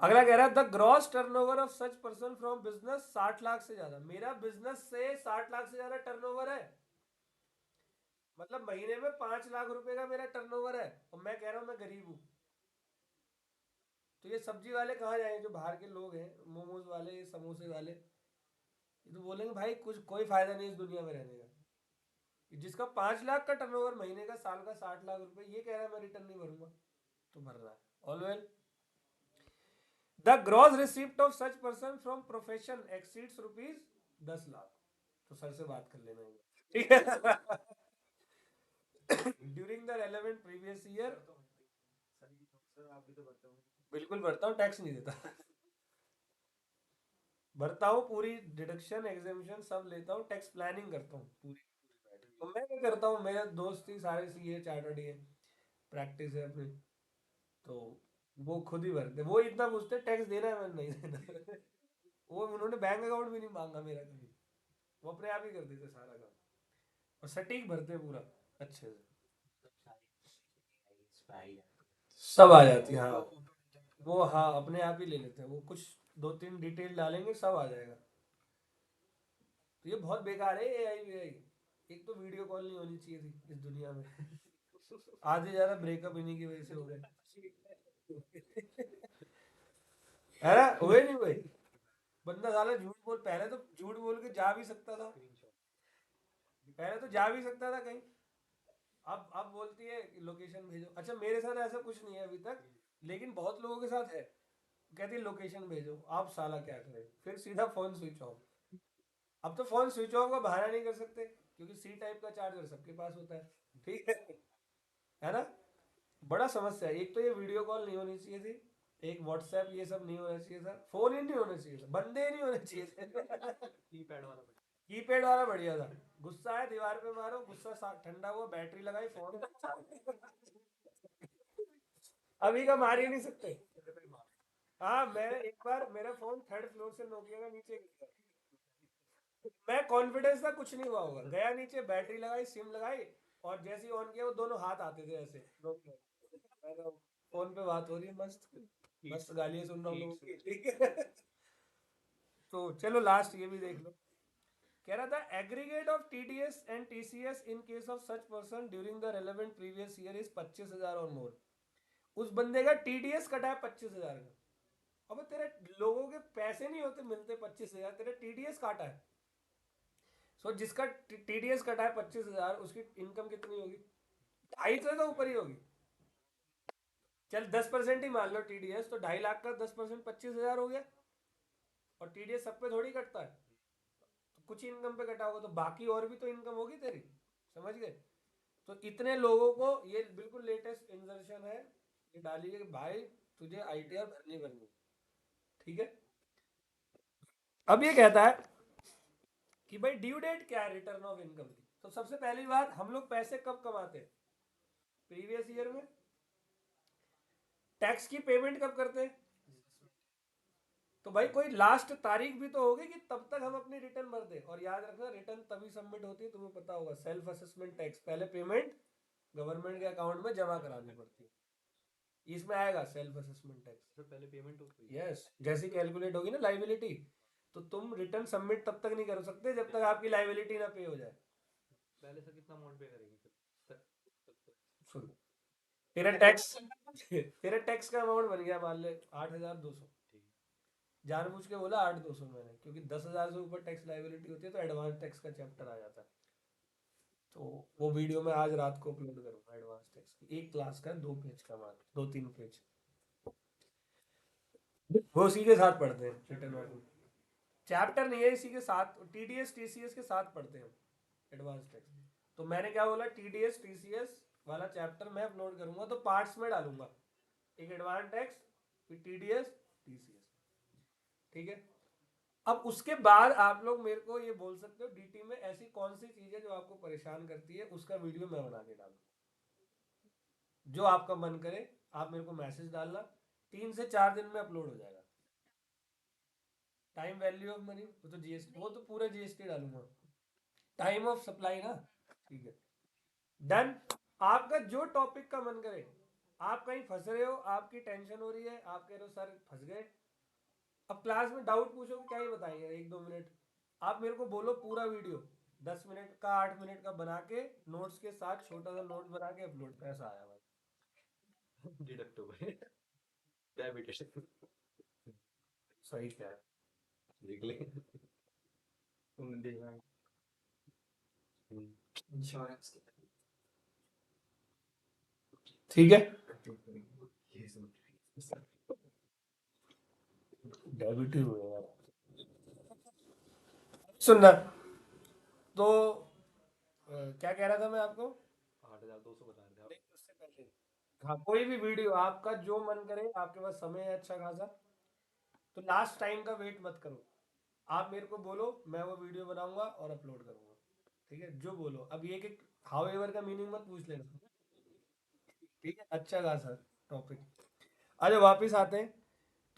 Speaker 1: अगला कह रहा है the gross turnover of such person from business 60 lakh से ज्यादा। मेरा बिजनेस से 60 लाख से ज्यादा टर्नओवर है, मतलब महीने में 5 लाख रुपए का मेरा टर्नओवर है, और मैं कह रहा हूँ मैं गरीब हूँ। तो ये सब्जी वाले कहाँ जाएंगे, जो बाहर के लोग हैं, मोमोज वाले, समोसे वाले, ये तो बोलेंगे भाई कुछ कोई फायदा नहीं इस दुनिया में रहने का। जिसका 5 लाख का टर्नओवर महीने का, साल का 60 लाख रुपए, ये कह रहा है मैं रिटर्न नहीं भरूंगा, तो भर रहा है। All well, the gross receipt of such person from profession exceeds ₹10 lakh. तो सर से बात कर लेना है, ठीक है? During the relevant previous year.
Speaker 2: आप भी तो भरते होंगे।
Speaker 1: बिल्कुल भरता हूँ, टैक्स नहीं देता। भरता हूँ पूरी, डिडक्शन एग्जामिशन सब लेता हूँ, टैक्स प्लानिंग करता हूँ पूरी। तो मैं क्या करता हूँ, मेरे दोस्त ही सारे सीए चार्टर्ड ही है, प्रैक्टिस है अपनी, तो वो खुद ही भरते, वो इतना पूछते टैक्स देना है, मैंने नहीं देना। वो उन्होंने बैंक अकाउंट भी नहीं मांगा मेरा कभी, वो अपने आप ही कर देते सारा काम, और सटीक भरते पूरा अच्छे से, सब आ जाती है। हाँ वो, हाँ अपने आप ही ले लेते हैं वो, कुछ 2-3 डिटेल डालेंगे सब आ जाएगा। तो ये बहुत बेकार है एआई वीआई। एक तो वीडियो कॉल नहीं होनी चाहिए थी इस दुनिया में, आधे ज्यादा ब्रेकअप इन्हीं की वजह से हो गए। है ना, हुए नहीं हुए? बंदा साला झूठ बोल, पहले तो झूठ बोल के जा भी सकता था, पहले तो जा भी सकता था कहीं, अब बोलती है लोकेशन भेजो। अच्छा मेरे साथ ऐसा कुछ नहीं है अभी तक, लेकिन बहुत लोगों के साथ है, कहती है लोकेशन भेजो, आप साला क्या करें, फिर सीधा फोन स्विच ऑफ। अब तो फोन स्विच ऑफ का बहाना नहीं कर सकते, क्योंकि सी टाइप का चार्जर सबके पास होता है, ठीक है ना? बड़ा समस्या है। एक तो ये वीडियो कॉल नहीं होनी चाहिए थी, एक व्हाट्सएप ये सब नहीं होना चाहिए था, फोन ही नहीं होना चाहिए था, बंदे ही नहीं होने चाहिए थे।
Speaker 2: कीपैड वाला
Speaker 1: कीपैड वाला बढ़िया था। गुस्सा है दीवार पे मारो, गुस्सा ठंडा हुआ, बैटरी लगाई, फोन। अभी का मार ही नहीं सकते। हाँ मैं एक बार, मेरा फोन 3rd फ्लोर से नोकिया का नीचे गिर गया, मैं कॉन्फिडेंस था कुछ नहीं हुआ होगा, गया नीचे, बैटरी लगाई, सिम लगाई, और जैसे ही ऑन किया वो दोनों हाथ आते थे ऐसे नोकिया, फोन पे बात हो रही है मस्त, मस्त गालियां सुन रहा हूँ लोगों की, ठीक है। तो चलो लास्ट ये भी देख लो, कह रहा था aggregate of TDS and TCS in case of such person during the relevant previous year is 25,000 और मोर। उस बंदे का टीडीएस कटा है 25,000 का। अब तेरे लोगों के पैसे नहीं होते मिलते 25,000, तेरे टीडीएस काटा है। सो जिसका टीडीएस कटा है 25,000 उसकी इनकम कितनी होगी? 2.5 तो ऊपर ही होगी। चल 10% ही मान लो टीडीएस, तो 2.5 लाख का 10% 25,000 हो गया। और टीडीएस सब पे थोड़ी कटता है, तो कुछ इनकम पे कटा होगा, तो बाकी और भी तो इनकम होगी तेरी। समझ गए? तो इतने लोगों को ये बिल्कुल लेटेस्ट इंसर्शन है, ये डालिए कि भाई तुझे आईटीआर भरनी। ठीक है। अब ये कहता है कि भाई ड्यू डेट क्या है रिटर्न ऑफ इनकम की। तो सबसे पहली बात, हम लोग पैसे कब कमाते हैं? प्रीवियस ईयर में। टैक्स की पेमेंट कब करते हैं? तो भाई कोई लास्ट तारीख भी तो होगी कि तब तक हम अपनी रिटर्न भर दें। और याद रखना, रिटर्न तभी सबमिट होती है, तुम्हें पता होगा, सेल्फ असेसमेंट टैक्स, पहले पेमेंट गवर्नमेंट के अकाउंट में जमा करानी पड़ती है। इसमें आएगा सेल्फ असेसमेंट टैक्स।
Speaker 2: तो पहले पेमेंट होती है।
Speaker 1: यस, जैसी कैलकुलेट होगी ना लाइबिलिटी, तो तुम रिटर्न सबमिट तब तक नहीं कर सकते जब तक आपकी लाइबिलिटी ना पे हो जाए।
Speaker 2: पहले से कितना अमाउंट पे करेंगे फिर?
Speaker 1: सुन, तेरा टैक्स तेरा टैक्स का अमाउंट बन गया मान ले 8,200। जानबूझ के बोला 8,200 मैंने, क्योंकि 10,000 से ऊपर टैक्स लाइबिलिटी होती है तो एडवांस टैक्स का चैप्टर आ जाता है। तो वो वीडियो मैं आज रात को अपलोड करूंगा, एडवांस टैक्स की, एक क्लास का 2 पेज का, मान 2-3 पेज, वो इसी के साथ पढ़ते हैं। रिटर्न वाले चैप्टर नहीं है, इसी के साथ टीडीएस टीसीएस के साथ पढ़ते हैं एडवांस टैक्स। तो मैंने क्या बोला, टीडीएस टीसीएस वाला चैप्टर मैं अपलोड करूंगा, तो पार्ट्स में डालूंगा, एक एडवांस टैक्स, फिर टीडीएस टीसीएस। ठीक है। अब उसके बाद आप लोग मेरे को ये बोल सकते हो डीटी में ऐसी कौन सी चीज है जो आपको परेशान करती है, उसका वीडियो मैं बना के डालूंगा। जो आपका मन करे आप मेरे को मैसेज डालना, 3 से 4 दिन में अपलोड हो जाएगा। टाइम वैल्यू ऑफ मनी, वो तो जीएसटी, वो तो पूरा जीएसटी डालूंगा। टाइम ऑफ सप्लाई ना। ठीक है, डन। आपका जो टॉपिक का मन करे, आप कहीं फंस रहे हो, आपकी टेंशन हो रही है, आप कह रहे हो सर फंस गए, अब क्लास में डाउट पूछोगे, क्या ही बताएंगे 1-2 मिनट। आप मेरे को बोलो पूरा वीडियो 10 मिनट का 8 मिनट का बना के, नोट्स के साथ छोटा सा नोट बना के अपलोड, पैसा आया भाई।
Speaker 2: डिडक्ट हो गए। डायबिटीज
Speaker 1: सही क्या है,
Speaker 2: देख ले। तुमने देखा है? इंश्योरेंस
Speaker 1: ठीक है।
Speaker 2: ये सब
Speaker 1: डायबिटीज हो गया यार। सुनना, तो क्या कह रहा था मैं आपको?
Speaker 2: 8,200 बता रहे थे आप।
Speaker 1: नहीं, उससे पहले, हाँ, कोई भी वीडियो आपका जो मन करे, आपके पास समय है अच्छा खासा, तो लास्ट टाइम का वेट मत करो। आप मेरे को बोलो, मैं वो वीडियो बनाऊंगा और अपलोड करूंगा। ठीक है, जो बोलो। अब ये कि हाउ एवर का मीनिंग मत पूछ लेना। ठीक है, अच्छा खासा टॉपिक। अरे वापिस आते हैं,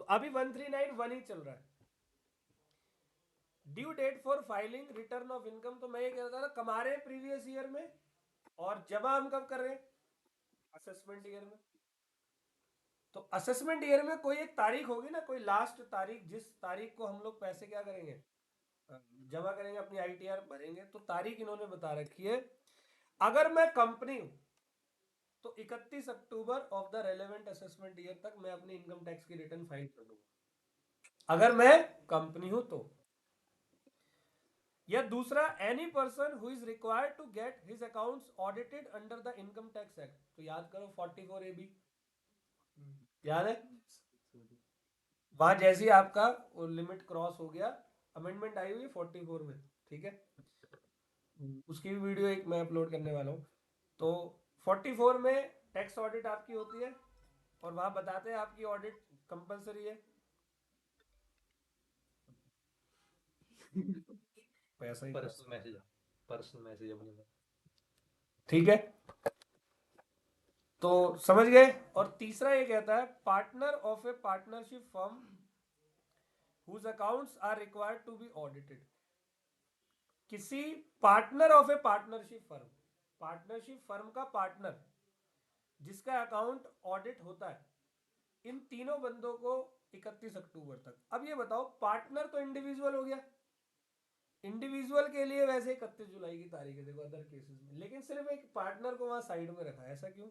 Speaker 1: तो अभी 1391 ही चल रहा है। Due date for filing return of income, तो मैं ये कह रहा था ना, कमा रहे हैं प्रीवियस ईयर में, और जमा हम कब कर रहे हैं? असेसमेंट ईयर में। तो असेसमेंट ईयर में कोई एक तारीख होगी ना, कोई लास्ट तारीख, जिस तारीख को हम लोग पैसे क्या करेंगे, जमा करेंगे, अपनी आईटीआर भरेंगे। तो तारीख इन्होंने बता रखी है, अगर मैं कंपनी हूं तो 31 October of the relevant assessment year तक मैं अपनी इनकम टैक्स की रिटर्न फाइल कर दूंगा, अगर मैं कंपनी हूं तो। या दूसरा, any person who is required to get his accounts audited under the income tax act. तो याद करो 44AB, याद है? वहां जैसे ही आपका वो लिमिट क्रॉस हो गया, अमेंडमेंट आई हुई है 44 में। ठीक है, उसकी भी वीडियो एक मैं अपलोड करने वाला हूँ। तो 44 में टैक्स ऑडिट आपकी होती है, और वहां बताते हैं आपकी ऑडिट कंपलसरी है। पैसा ही
Speaker 2: पर्सनल मैसेज, पर्सनल मैसेज अपने में।
Speaker 1: ठीक है, तो समझ गए। और तीसरा ये कहता है, partner of a partnership firm whose accounts are required to be audited. किसी partner of a partnership firm, partnership firm का पार्टनर जिसका अकाउंट ऑडिट होता है, इन तीनों बंदों को 31 अक्टूबर तक। अब ये बताओ, पार्टनर तो इंडिविजुअल हो गया, इंडिविजुअल के लिए वैसे 31 जुलाई की तारीख है, देखो अदर केसेस में, लेकिन सिर्फ एक पार्टनर को वहां साइड में रखा है, ऐसा क्यों?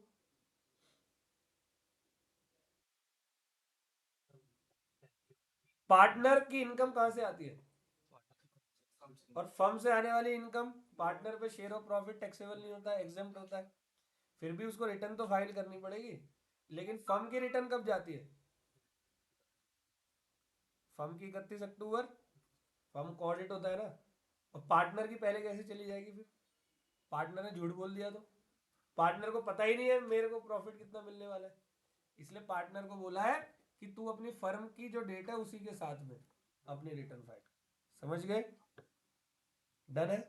Speaker 1: पार्टनर की इनकम कहां से आती है? और फर्म से आने वाली इनकम पार्टनर पे शेयर ऑफ प्रॉफिट टैक्सेबल नहीं होता है, एग्जेम्प्ट होता है, फिर भी उसको रिटर्न तो फाइल करनी पड़ेगी। लेकिन फर्म की रिटर्न कब जाती है? फर्म की 31 अक्टूबर, फर्म को ऑडिट होता है ना। और पार्टनर की पहले कैसे चली जाएगी फिर? पार्टनर ने झूठ बोल दिया तो पार्टनर को पता ही नहीं है मेरे को प्रॉफिट कितना मिलने वाला है, इसलिए पार्टनर को बोला है कि तू अपनी फर्म की जो डेट है उसी के साथ में अपनी रिटर्न फाइल। समझ गए? डन है।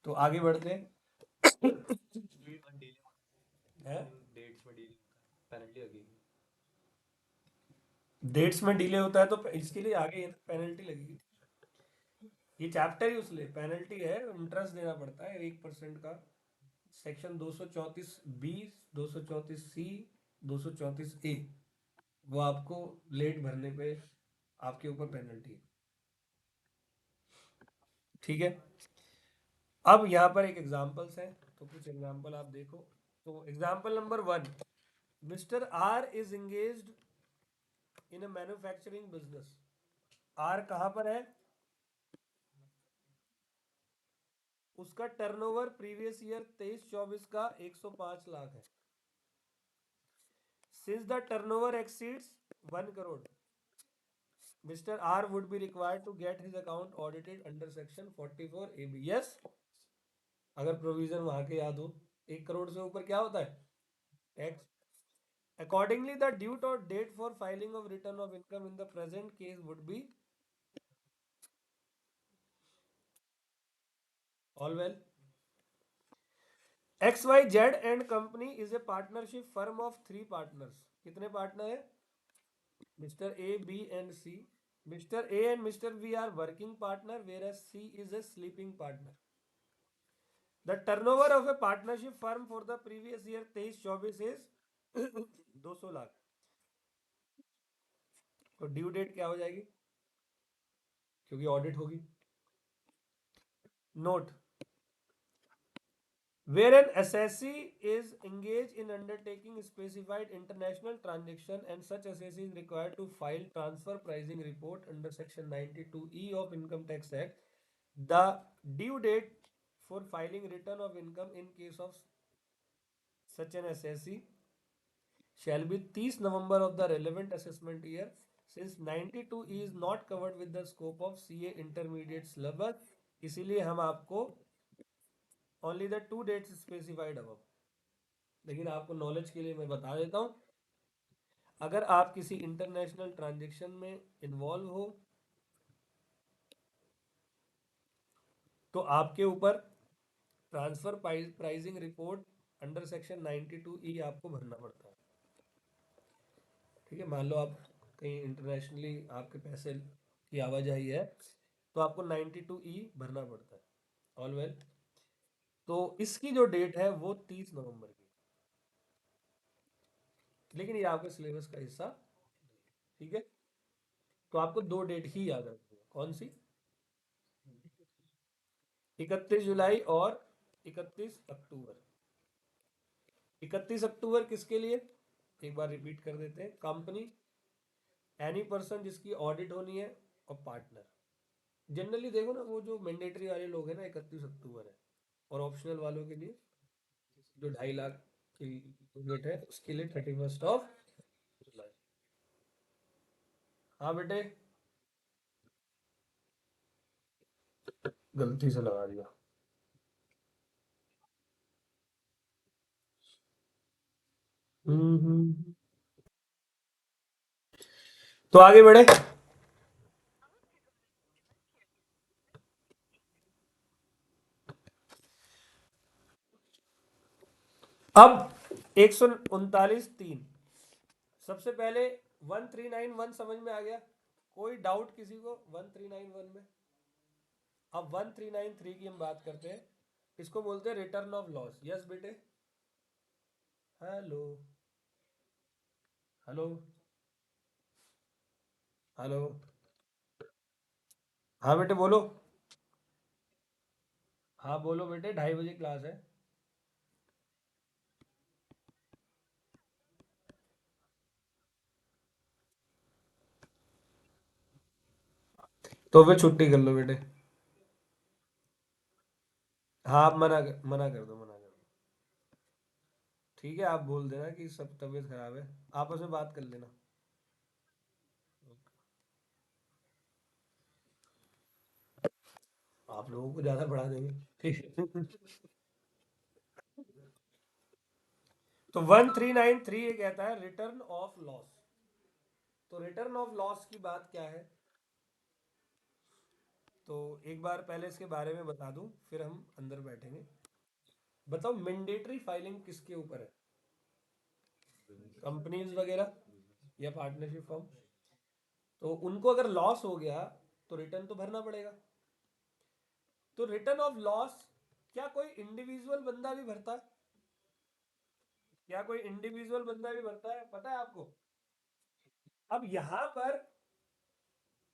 Speaker 1: तो आगे बढ़ते हैं। हैं?
Speaker 2: डेट्स में डील पेनल्टी लगेगी।
Speaker 1: डेट्स में डिले होता है तो इसके लिए आगे पेनल्टी लगेगी। ये चैप्टर ही उसलिए पेनल्टी है, इंटरेस्ट देना पड़ता है 1% का। सेक्शन 234 बी, 234 सी, 234 ए, वो आपको लेट भरने पे आपके ऊपर पेनल्टी है। ठीक है। अब यहाँ पर एक एग्जांपल्स है, तो कुछ एग्जांपल आप देखो। तो example number 1, mister R is engaged in a manufacturing business. R कहाँ पर है? उसका टर्नओवर प्रीवियस ईयर 23-24 का 105 लाख है। Since the turnover exceeds 1 crore, mister R would be required to get his account audited under section 44 A B. Yes, अगर प्रोविजन वहां के याद हो। 1 करोड़ से ऊपर क्या होता है? Tax. Accordingly, the due date for filing of return of income in the present case would be all well. XYZ and company is a partnership firm of 3 partners. कितने पार्टनर है? Mr. A, B and C. Mr. A and Mr. B are working partner, whereas C is a sleeping partner. The turnover of a partnership firm for the previous year 23-24 is 200 lakh. तो ड्यू डेट क्या हो जाएगी? क्योंकि ऑडिट होगी। Note, where an assessee is engaged in undertaking specified international transaction and such assessee is required to file transfer pricing report under section 92E of Income Tax Act, the due date for filing return of income in case of such an assessee shall be 30 November of the relevant assessment year. Since 92E is not covered with the scope of CA intermediate syllabus, इसीलिए हम आपको only the 2 dates specified above। लेकिन आपको नॉलेज के लिए मैं बता देता हूँ, अगर आप किसी इंटरनेशनल ट्रांजेक्शन में इन्वॉल्व हो तो आपके ऊपर transfer pricing report under section 92E आपको भरना पड़ता है। ठीक है, मान लो आप कहीं इंटरनेशनली आपके पैसे की आवाजाही है तो आपको 92E भरना पड़ता है। ऑल वेल, तो इसकी जो डेट है वो 30 नवंबर की, लेकिन ये आपके सिलेबस का हिस्सा। ठीक है, तो आपको 2 डेट ही याद रखनी है। कौन सी? 31 जुलाई और 31 अक्टूबर। 31 अक्टूबर किसके लिए? एक बार रिपीट कर देते हैं। कंपनी, एनी पर्सन जिसकी ऑडिट होनी है, और पार्टनर। जनरली देखो ना, वो जो मैंडेटरी वाले लोग हैं ना 31 अक्टूबर है, और ऑप्शनल वालों के लिए जो 2.5 लाख की यूनिट है उसके लिए 31 जुलाई। हाँ बेटे, गलती से लगा दिया। हम्म। तो आगे बढ़े। अब 139(3), सबसे पहले 1391 समझ में आ गया? कोई डाउट किसी को 1391 में? अब 1393 की हम बात करते हैं। इसको बोलते हैं रिटर्न ऑफ लॉस। यस बेटे। Hello, hello, hello. हाँ बेटे बोलो। हाँ बोलो बेटे, 2:30 बजे क्लास है। तो फिर छुट्टी कर लो बेटे। हाँ आप मना कर दो, मना कर दो। ठीक है, आप बोल देना कि सब तबीयत खराब है, आपस में बात कर लेना। आप लोगों को ज्यादा बढ़ा देंगे। ठीक है। तो 1393 ये कहता है रिटर्न ऑफ लॉस। तो रिटर्न ऑफ लॉस की बात क्या है? तो एक बार पहले इसके बारे में बता दूं, फिर हम अंदर बैठेंगे। बताओ मैंडेटरी फाइलिंग किसके ऊपर है? कंपनीज वगैरह या पार्टनरशिप फॉर्म। तो उनको अगर लॉस हो गया तो रिटर्न तो भरना पड़ेगा। तो रिटर्न ऑफ लॉस क्या कोई इंडिविजुअल बंदा भी भरता है? क्या कोई इंडिविजुअल बंदा भी भरता है, पता है आपको? अब यहां पर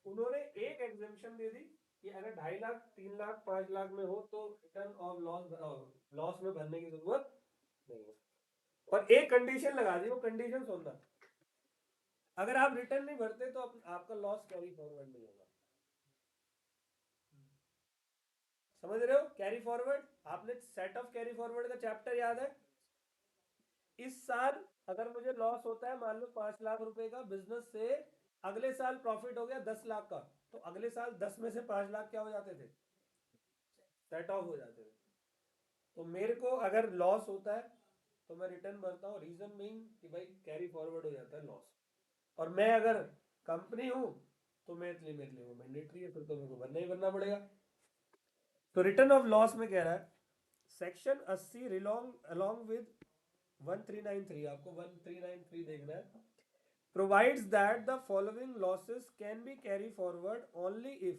Speaker 1: उन्होंने एक एग्जेम्पशन दे दी कि अगर 2.5 लाख, 3 लाख, 5 लाख में हो तो रिटर्न ऑफ लॉस लॉस में भरने की जरूरत नहीं है। और एक कंडीशन लगा दी, वो कंडीशन सुनना। अगर आप रिटर्न नहीं भरते तो आपका लॉस कैरी फॉरवर्ड नहीं होगा। समझ रहे हो? कैरी फॉरवर्ड, आपने सेट ऑफ कैरी फॉरवर्ड का चैप्टर याद है? इस साल अगर मुझे लॉस होता है, मान लो 5 लाख रुपए का बिजनेस से, अगले साल प्रॉफिट हो गया 10 लाख का, तो अगले साल 10 में से 5 लाख क्या हो जाते थे? सेट ऑफ हो जाते थे। तो मेरे को अगर लॉस होता है तो मैं रिटर्न भरता हूँ, रीजन मीन कि भाई कैरी फॉरवर्ड हो जाता है लॉस। और मैं अगर कंपनी हूँ तो मेरे लिए वो मैंडेटरी है, फिर तो मेरे को भरना ही भरना पड़ेगा। तो रिटर्न ऑफ लॉस में कह रहा है सेक्शन 80 रिलोंग अलॉन्ग विद 1393, आपको 1393 देखना है, provides that the following losses can be carried forward only if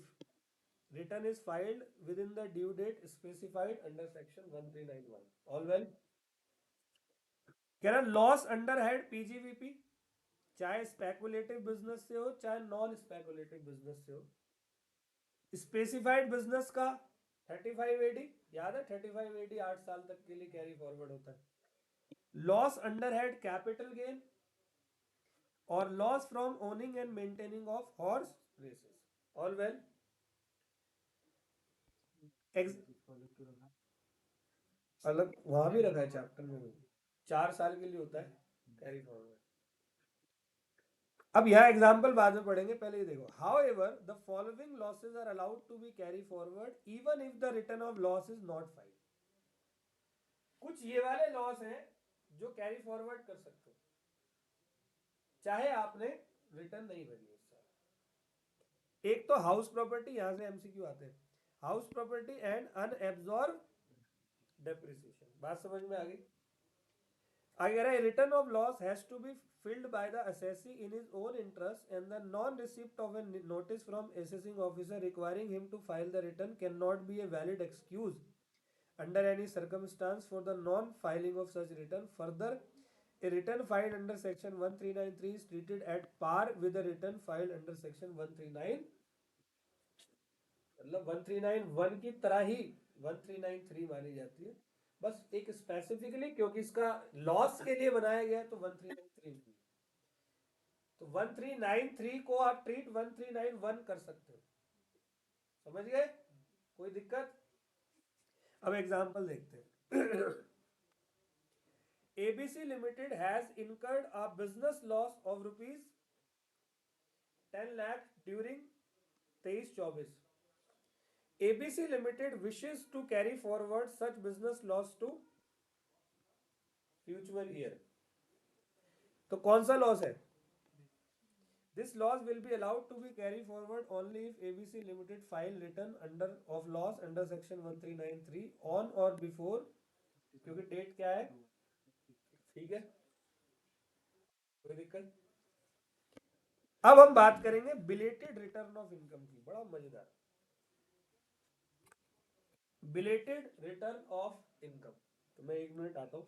Speaker 1: return is filed within the due date specified under section 1391। All well? कह रहा लॉस अंडर हेड पीजीवीपी, चाहे स्पेकुलेटिव बिजनेस से हो चाहे नॉन स्पेकुलेटिव बिजनेस से हो। स्पेसिफाइड बिजनेस का 3580 याद है, 3580 8 साल तक के लिए कैरी फॉरवर्ड होता है। Loss under head capital gain और loss from owning and maintaining of horse races. All well? अलग वहां भी रखा है चैप्टर में भी, 4 साल के लिए होता है कैरी फॉरवर्ड। अब यहाँ एग्जाम्पल बाद में पढ़ेंगे, पहले ये देखो। However the following losses are allowed to be carry forward even if the return of loss is not filed. कुछ ये वाले लॉस हैं जो कैरी फॉरवर्ड कर सकते हो, चाहे आपने रिटर्न नहीं भरी इस साल। एक तो हाउस प्रॉपर्टी, यहां से एमसीक्यू आते हैं। House property and unabsorbed depreciation, बात समझ में आ गई? अगर a return of loss has to be filled by the assessee in his own interest and the non-receipt of a notice from assessing officer requiring him to file the return cannot be a valid excuse under any circumstance for the non-filing of such return. Further, a return filed under section 1393 is treated at par with a return filed under section 139, मतलब 1391 की तरह ही 1393 मानी जाती है। बस एक स्पेसिफिकली क्योंकि इसका लॉस के लिए बनाया गया है तो 1393। तो 1393 को आप ट्रीट 1391 कर सकते हो। समझ गए? कोई दिक्कत? अब एग्जांपल देखते हैं। ABC limited has incurred a business loss of ₹10 lakh during 23-24। ABC limited wishes to carry forward such business loss to future year. तो कौन सा लॉस है? This loss will be allowed to be carried forward only if ABC Limited file return under of loss under section 1393 on or before, क्योंकि डेट क्या है? ठीक है, कोई दिक्कत? अब हम बात करेंगे बिलेटेड रिटर्न ऑफ इनकम की, बड़ा मजेदार। बिलेटेड रिटर्न ऑफ इनकम, तो मैं 1 मिनट आता हूं।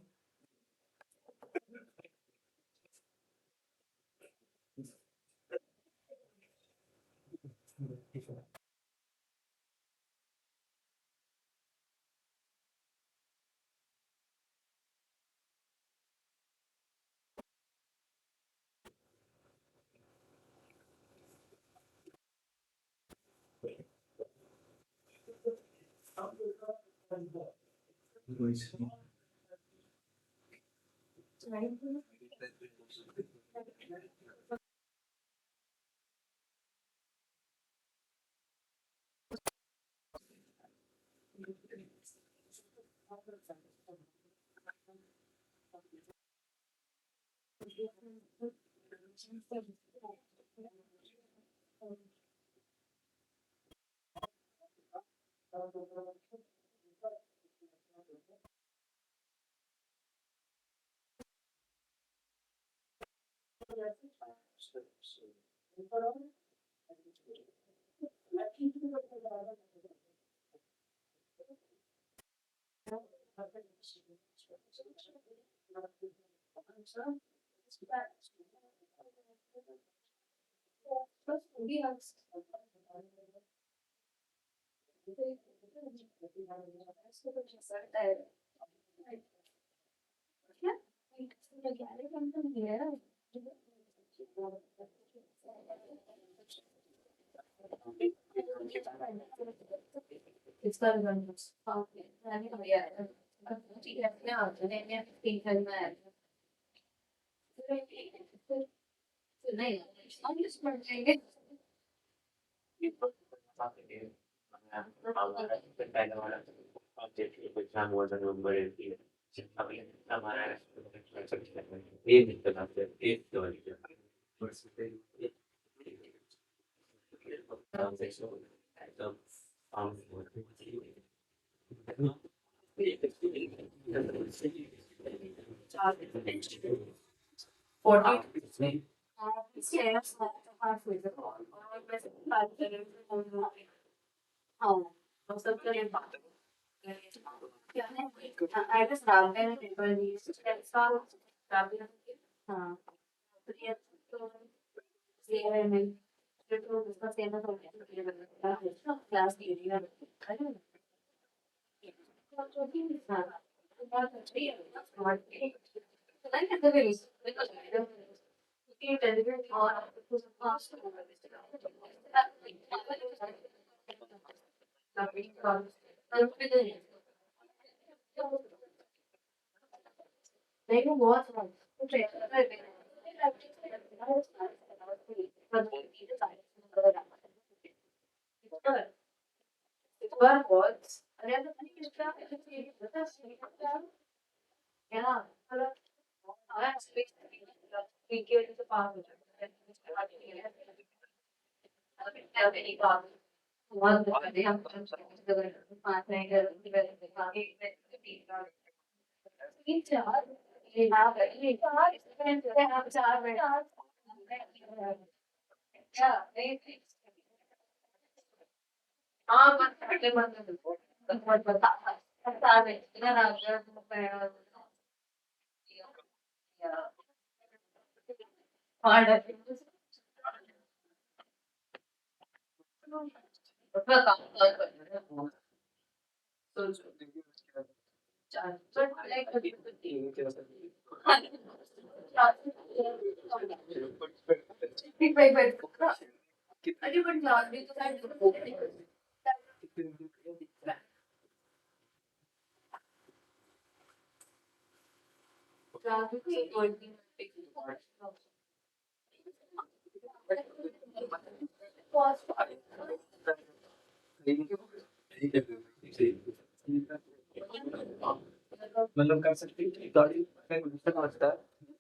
Speaker 2: मतलब कर सकते हैं कि गाड़ी में घुसना होता है।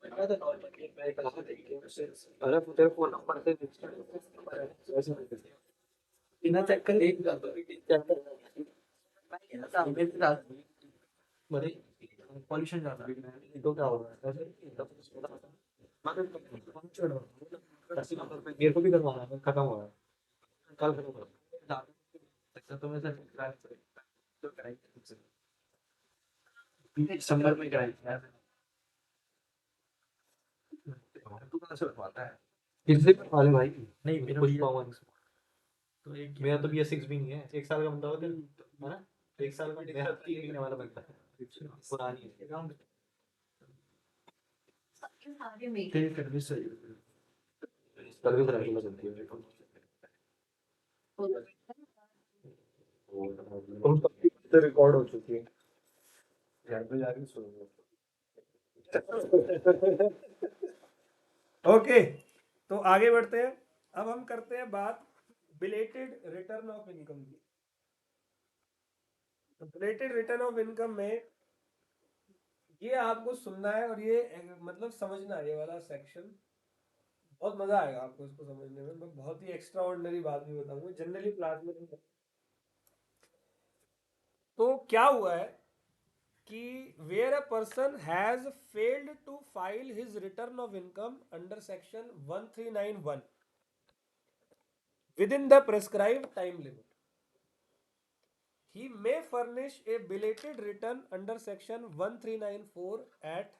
Speaker 2: मैं तो नॉर्मली मैं कहा देखिए अरे तेरे फोन नंबर से वैसे बिना चेक कर एक चेक कर मैं सामने से डाल बड़े पॉल्यूशन ज्यादा है तो क्या होगा ऐसे मैं छोड़ो 80 नंबर पे मेरे को भी करवाना है खत्म हो गया कल खत्म हो गया तो मैं सर तो कराएंगे दिसंबर में कराएंगे यार तू कहाँ से बनवाता है किससे बनवा ले भाई नहीं मेरा पुष्पा वन तो एक मेरा तो BS6 भी नहीं है एक साल का बंदा होता है ना एक साल में मेरा 3 महीने वाला बनता है पुरानी है तेरी सर्विस सही सर्विस रेगुलर चलती है और रिकॉर्ड हो चुकी है घर पे जाके सुनूंगा।
Speaker 1: ओके, तो आगे बढ़ते हैं। अब हम करते हैं बात बिलेटेड रिटर्न ऑफ इनकम की। तो बिलेटेड रिटर्न ऑफ इनकम में ये आपको सुनना है और ये मतलब समझना है, ये वाला सेक्शन बहुत मजा आएगा आपको इसको समझने में। मैं बहुत ही एक्स्ट्रा ऑर्डिनरी बात भी बताऊंगा, जनरली क्लास में नहीं। तो क्या हुआ है कि where a person has failed to file his return of income under section 1391 within the prescribed time limit, he may furnish a belated return under section 1394 at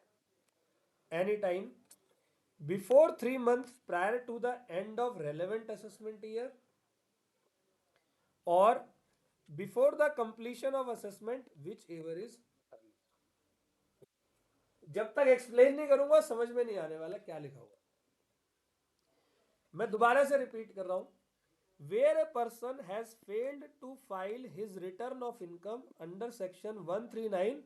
Speaker 1: any time before 3 months prior to the end of relevant assessment year or before the completion of assessment whichever is। जब तक एक्सप्लेन नहीं करूंगा समझ में नहीं आने वाला क्या लिखा हुआ। मैं दोबारा से रिपीट कर रहा हूं। Where a person has failed to file his return of income under section 1391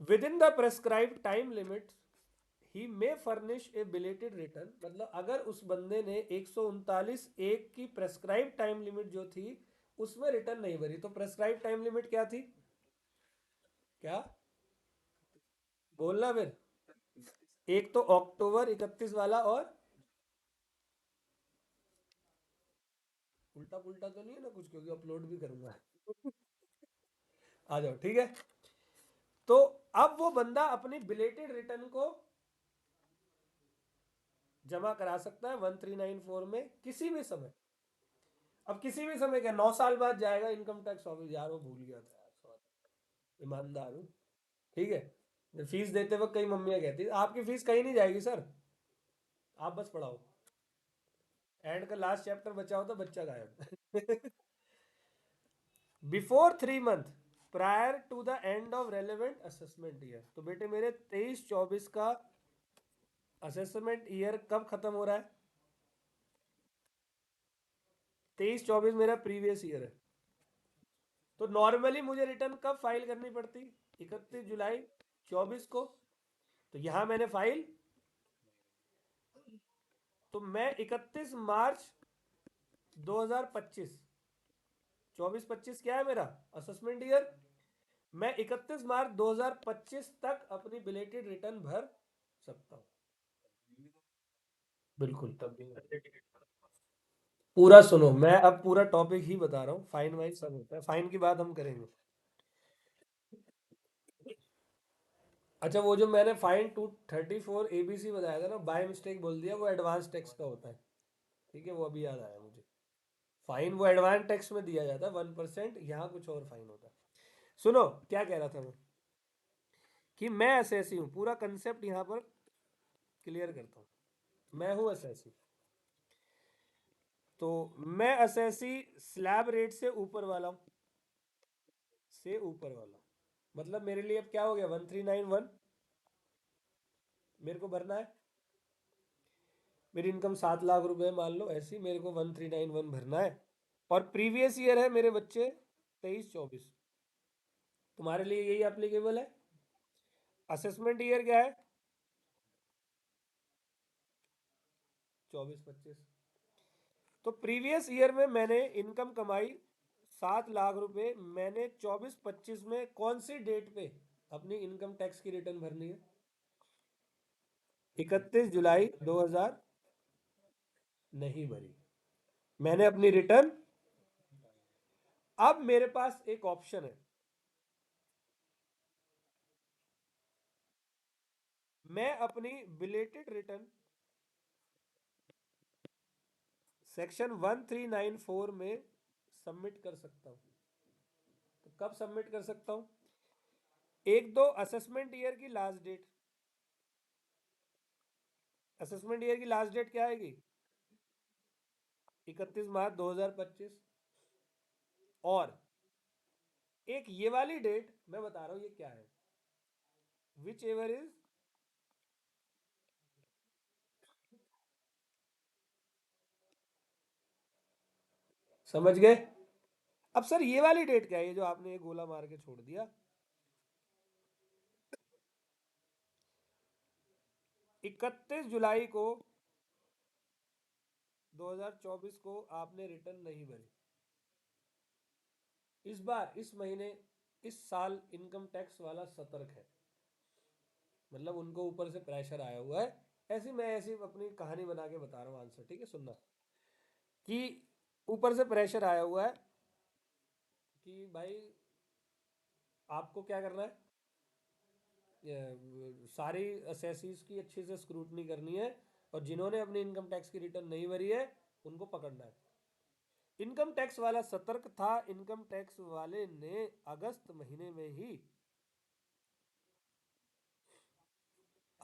Speaker 1: within the prescribe time limit he may furnish a belated return. मतलब अगर उस बंदे ने 139(1) की प्रेस्क्राइब टाइम लिमिट जो थी उसमें रिटर्न नहीं भरी, तो प्रेस्क्राइब टाइम लिमिट क्या थी? क्या बोलना फिर? एक तो अक्टूबर 31 वाला, और उल्टा पुल्टा तो नहीं है ना कुछ, क्योंकि अपलोड भी करूंगा। आ जाओ, ठीक है। तो अब वो बंदा अपनी बिलेटेड रिटर्न को जमा करा सकता है 1394 में किसी भी समय। अब किसी भी समय क्या, 9 साल बाद जाएगा इनकम टैक्स ऑफिस? यार वो भूल गया था यार, सॉरी, ईमानदार हूँ, ठीक है। फीस देते वक्त कई मम्मियाँ कहती आपकी फीस कहीं नहीं जाएगी सर, आप बस पढ़ाओ। एंड का लास्ट चैप्टर बचा हो तो बच्चा गायब। Before 3 month prior to the end of relevant assessment year. तो बेटे मेरे 23-24 का असेसमेंट ईयर कब खत्म हो रहा है? 23-24 मेरा प्रीवियस ईयर है। तो नॉर्मली मुझे रिटर्न कब फाइल करनी पड़ती? 31 जुलाई 24 को। तो यहां मैंने फाइल, तो मैं 31 मार्च 2025, 24-25 क्या है मेरा असेसमेंट ईयर, मैं 31 मार्च 2025 तक अपनी बिलेटेड रिटर्न भर सकता हूं। बिल्कुल,
Speaker 2: तब भी
Speaker 1: पूरा सुनो, मैं अब पूरा टॉपिक ही बता रहा हूँ। फाइन वाइन सब होता है, फाइन की बात हम करेंगे। अच्छा, वो जो मैंने फाइन 234 ABC बताया था ना, बाय मिस्टेक बोल दिया, वो एडवांस टैक्स का होता है, ठीक है। वो अभी याद आया मुझे। फाइन वो एडवांस टैक्स में दिया जाता है 1%, यहाँ कुछ और फाइन होता है। सुनो क्या कह रहा था मैं, कि मैं एसएससी हूँ, पूरा कंसेप्ट यहाँ पर क्लियर करता हूँ। मैं हूँ एसएससी, तो मैं एसएससी स्लैब रेट से ऊपर वाला हूँ, से ऊपर वाला। मतलब मेरे लिए अब क्या हो गया, 1391 मेरे को भरना है। मेरी इनकम 7 लाख रुपए मान लो, ऐसी मेरे को 1391 भरना है। और प्रीवियस ईयर है मेरे बच्चे 23-24, तुम्हारे लिए यही एप्लीकेबल है। असेसमेंट ईयर क्या है? 24-25। तो प्रीवियस ईयर में मैंने इनकम कमाई 7 लाख रुपए, मैंने 24-25 में कौन सी डेट पे अपनी इनकम टैक्स की रिटर्न भरनी है? 31 जुलाई 2000 नहीं भरी, मैंने अपनी रिटर्न। अब मेरे पास एक ऑप्शन है, मैं अपनी बिलेटेड रिटर्न सेक्शन 1394 में सबमिट कर सकता हूं। तो कब सबमिट कर सकता हूं? एक दो असेसमेंट ईयर की लास्ट डेट, असेसमेंट ईयर की लास्ट डेट क्या आएगी? 31 मार्च 2025। और एक ये वाली डेट मैं बता रहा हूं ये क्या है, विच एवर इज, समझ गए? अब सर ये वाली डेट क्या है, ये जो आपने ये गोला मार के छोड़ दिया? 31 जुलाई को 2024 को आपने रिटर्न नहीं भरी। इस बार इस महीने इस साल इनकम टैक्स वाला सतर्क है, मतलब उनको ऊपर से प्रेशर आया हुआ है। ऐसी मैं ऐसी अपनी कहानी बना के बता रहा हूँ आंसर, ठीक है सुनना, कि ऊपर से प्रेशर आया हुआ है कि भाई आपको क्या करना है, सारी असेसीज की अच्छे से स्क्रूटनी करनी है, और जिन्होंने अपनी इनकम टैक्स की रिटर्न नहीं भरी है उनको पकड़ना है। इनकम टैक्स वाला सतर्क था, इनकम टैक्स वाले ने अगस्त महीने में ही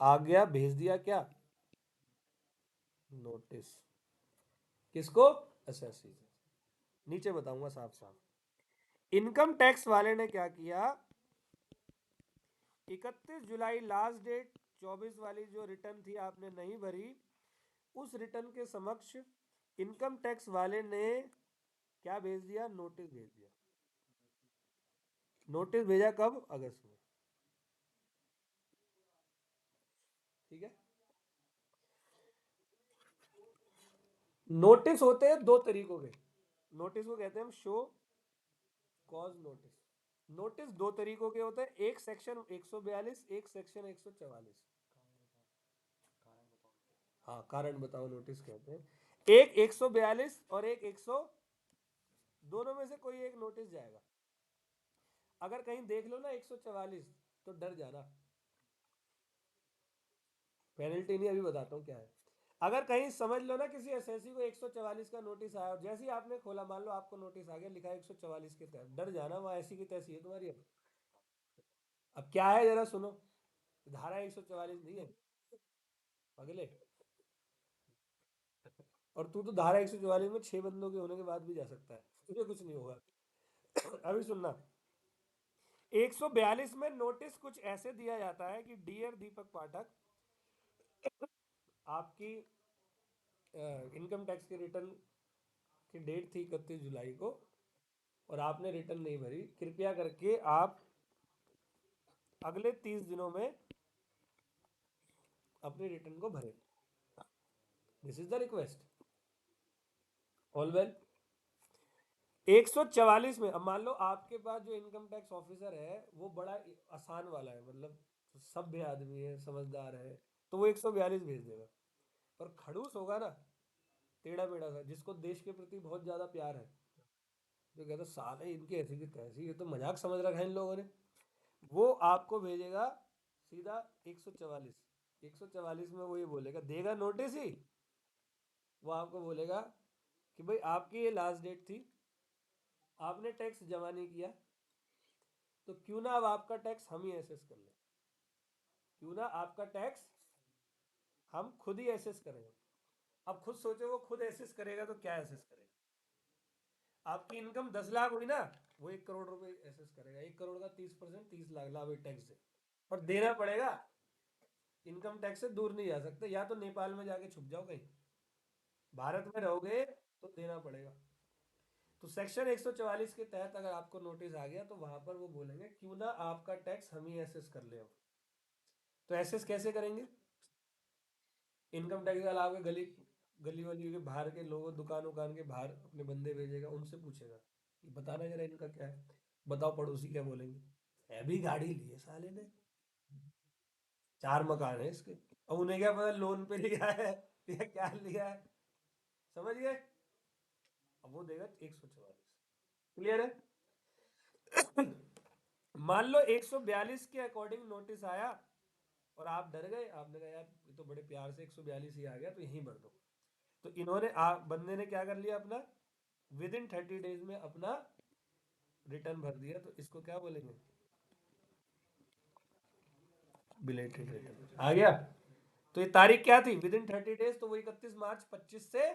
Speaker 1: आज्ञा भेज दिया, क्या? नोटिस। किसको? असेसी। नीचे बताऊंगा साफ साफ। इनकम टैक्स वाले ने क्या किया, 31 जुलाई लास्ट डेट, 24 वाली जो रिटर्न थी आपने नहीं भरी, उस रिटर्न के समक्ष इनकम टैक्स वाले ने क्या भेज दिया? नोटिस भेज दिया। नोटिस भेजा कब? अगस्त में। ठीक है। नोटिस होते हैं दो तरीकों के। नोटिस को कहते हैं हम शो कॉज नोटिस। नोटिस दो तरीकों के होते हैं, एक सेक्शन 142, एक सेक्शन 144। हाँ, कारण बताओ नोटिस कहते हैं। एक 142 और एक 100, दोनों में से कोई एक नोटिस जाएगा। अगर कहीं देख लो ना 144, तो डर जाना, पेनल्टी नहीं, अभी बताता हूँ क्या है। अगर कहीं समझ लो ना किसी एसएससी को 144 का नोटिस आया, और जैसे ही आपने खोला, मान लो आपको नोटिस आ गया, लिखा है 144 के तहत, डर जाना, वहां ऐसी की तैसी है तुम्हारी। अब क्या है जरा सुनो, धारा 144 नहीं है अगले, और तू तो धारा 144 में 6 बंदों के होने के बाद भी जा सकता है, तुझे कुछ नहीं होगा। अभी सुनना, 142 में नोटिस कुछ ऐसे दिया जाता है कि डियर दीपक पाठक, आपकी इनकम टैक्स की रिटर्न की डेट थी 31 जुलाई को, और आपने रिटर्न नहीं भरी, कृपया करके आप अगले 30 दिनों में अपनी रिटर्न को भरें। This is the request. All well. 144 में, अब मान लो आपके पास जो इनकम टैक्स ऑफिसर है वो बड़ा आसान वाला है, मतलब सभ्य आदमी है, समझदार है, तो वो 142 भेज देगा। पर खड़ूस होगा ना, टेढ़ा मेढ़ा सा, जिसको देश के प्रति बहुत ज्यादा प्यार है, जो कहता साले इनकी ऐसी की तैसी, ये तो मजाक समझ रखा है इन लोगों ने, वो आपको भेजेगा सीधा 144। 144 में वो ये बोलेगा, देगा नोटिस ही, वो आपको बोलेगा कि भाई आपकी ये लास्ट डेट थी, आपने टैक्स जमा नहीं किया, तो क्यों ना अब आपका टैक्स हम ही एसेस कर लें, क्यों ना आपका टैक्स हम खुद ही एसेस करेंगे। अब खुद सोचो, वो खुद एसेस करेगा तो क्या एसेस करेगा? आपकी इनकम 10 लाख हुई ना, वो 1 करोड़ रुपए एसेस करेगा, 1 करोड़ का 30%, 30 लाख लाभ टैक्स दे, और देना पड़ेगा। इनकम टैक्स से दूर नहीं जा सकते, या तो नेपाल में जाके छुप जाओ कहीं, भारत में रहोगे तो देना पड़ेगा। तो सेक्शन 144 के तहत अगर आपको नोटिस आ गया, तो वहां पर वो बोलेंगे क्यों ना आपका टैक्स हम ही एसेस कर ले। तो एसेस कैसे करेंगे? इनकम टैक्स के अलावा गली गली वली के बाहर के लोगों, दुकान उकान के बाहर अपने बंदे भेजेगा, उनसे पूछेगा कि बताना जरा इनका क्या है, बताओ पड़ोसी क्या बोलेंगे, अभी गाड़ी ली है साले ने, 4 मकान है इसके, अब उन्हें क्या पता लोन पे लिया है या क्या लिया है, समझ गए? अब वो देगा 144। क्लियर है? मान लो 142 के अकॉर्डिंग नोटिस आया, और आप डर गए, आपने कहा यार ये तो बड़े प्यार से 142 ही आ गया, तो यहीं भर दो। तो इन्होंने बंदे ने क्या कर लिया, अपना विद इन 30 डेज में अपना रिटर्न भर दिया, तो इसको क्या बोलेंगे? बिलेटेड रिटर्न आ गया। तो ये तारीख क्या थी? विद इन 30 डेज, तो वो 31 मार्च 25 से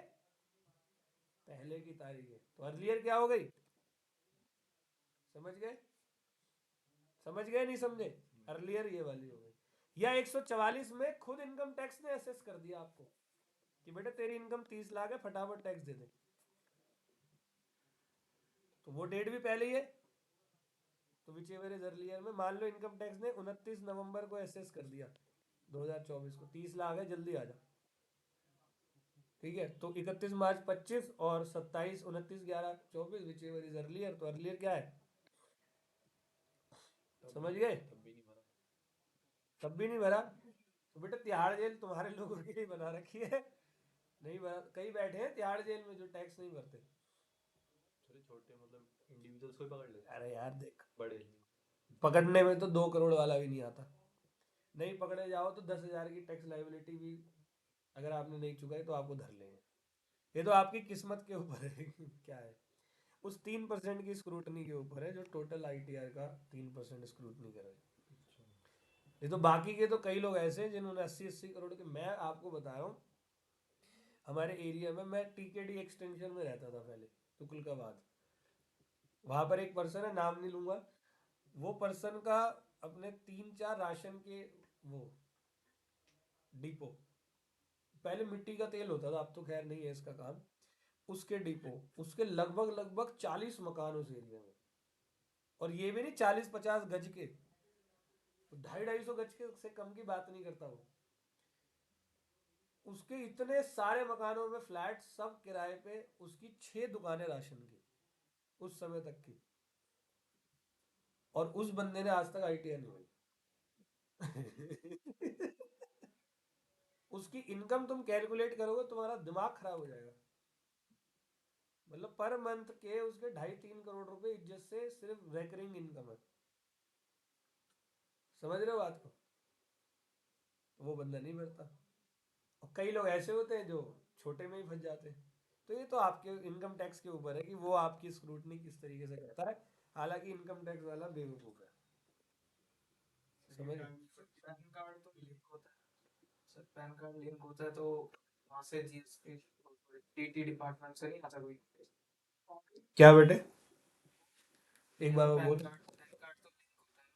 Speaker 1: पहले की तारीख है, तो अर्लियर क्या हो गई? समझ गए? समझ गए नहीं समझे? अर्लियर ये वाली हो गई। या 144 में खुद इनकम टैक्स ने असेस कर दिया आपको कि बेटा तेरी इनकम 30 लाख है, फटाफट टैक्स दे दे। तो वो डेट भी पहले ही है। तो विच एवर इज अर्लियर में मान लो इनकम टैक्स ने 29 नवंबर को एसेस कर दिया 2024 को, 30 लाख है, जल्दी आ जा। ठीक है, तो 31 मार्च 25 और 27 29 11 24 विच एवर इज अर्लियर। तो अर्लियर क्या है, समझ गए?
Speaker 2: तब भी नहीं भरा।
Speaker 1: तब भी नहीं भरा तो बेटा तिहाड़ जेल तुम्हारे लोगों के लिए बना रखी है। नहीं भरा, कई बैठे हैं तिहाड़ जेल में जो टैक्स नहीं भरते।
Speaker 2: छोटे छोटे मतलब इंडिविजुअल्स को ही पकड़ लेते
Speaker 1: अरे यार देख,
Speaker 2: हैं, बड़े नहीं।
Speaker 1: पकड़ने में तो 2 करोड़ वाला भी नहीं आता। नहीं पकड़े जाओ तो 10,000 की टैक्स लाइबिलिटी भी अगर आपने नहीं चुकाई तो आपको धर लेंगे। ये तो आपकी किस्मत के ऊपर है क्या है, उस 3% की स्क्रूटनी के ऊपर है जो टोटल ITR का 3% स्क्रूटनी करे। ये तो बाकी के तो कई लोग ऐसे हैं जिन्होंने 80-80 करोड़ के, मैं आपको बता रहा हूँ हमारे एरिया में, मैं TKD एक्सटेंशन में रहता था पहले, तुगलकाबाद। वहां पर एक पर्सन है, नाम नहीं लूंगा, वो पर्सन का अपने 3-4 राशन के वो डिपो, पहले मिट्टी का तेल होता था, अब तो खैर नहीं है इसका काम, उसके डिपो, उसके लगभग लगभग 40 मकान उस एरिया में। और ये भी नहीं 40-50 गज के, 250-250 गज के से कम की बात नहीं करता वो। उसके इतने सारे मकानों में फ्लैट, सब किराए पे, उसकी 6 दुकानें राशन की उस समय तक की। और उस बंदे ने आज तक ITR नहीं भरी। उसकी इनकम तुम कैलकुलेट करोगे तुम्हारा दिमाग खराब हो जाएगा। मतलब पर मंथ के उसके 2.5-3 करोड़ रुपए इज्जत से सिर्फ रेकरिंग इनकम है। समझ रहे हो बात को? तो वो बंदा नहीं भरता। और कई लोग ऐसे होते हैं जो छोटे में ही फंस जाते हैं। तो ये तो आपके इनकम टैक्स के ऊपर है कि वो आपकी स्क्रूटनी किस तरीके से करता है। हालांकि इनकम टैक्स वाला बेवकूफ है। समझ रहे?
Speaker 3: पैन कार्ड तो लिंक होता है सर, पैन कार्ड लिंक होता है तो वहाँ से GST TT डिपार्टमेंट से नहीं आता कोई।
Speaker 1: क्या बेटे, एक बार
Speaker 3: यार
Speaker 1: वो
Speaker 3: पैन
Speaker 1: बोल।
Speaker 3: कार्ड तो लिंक होता है,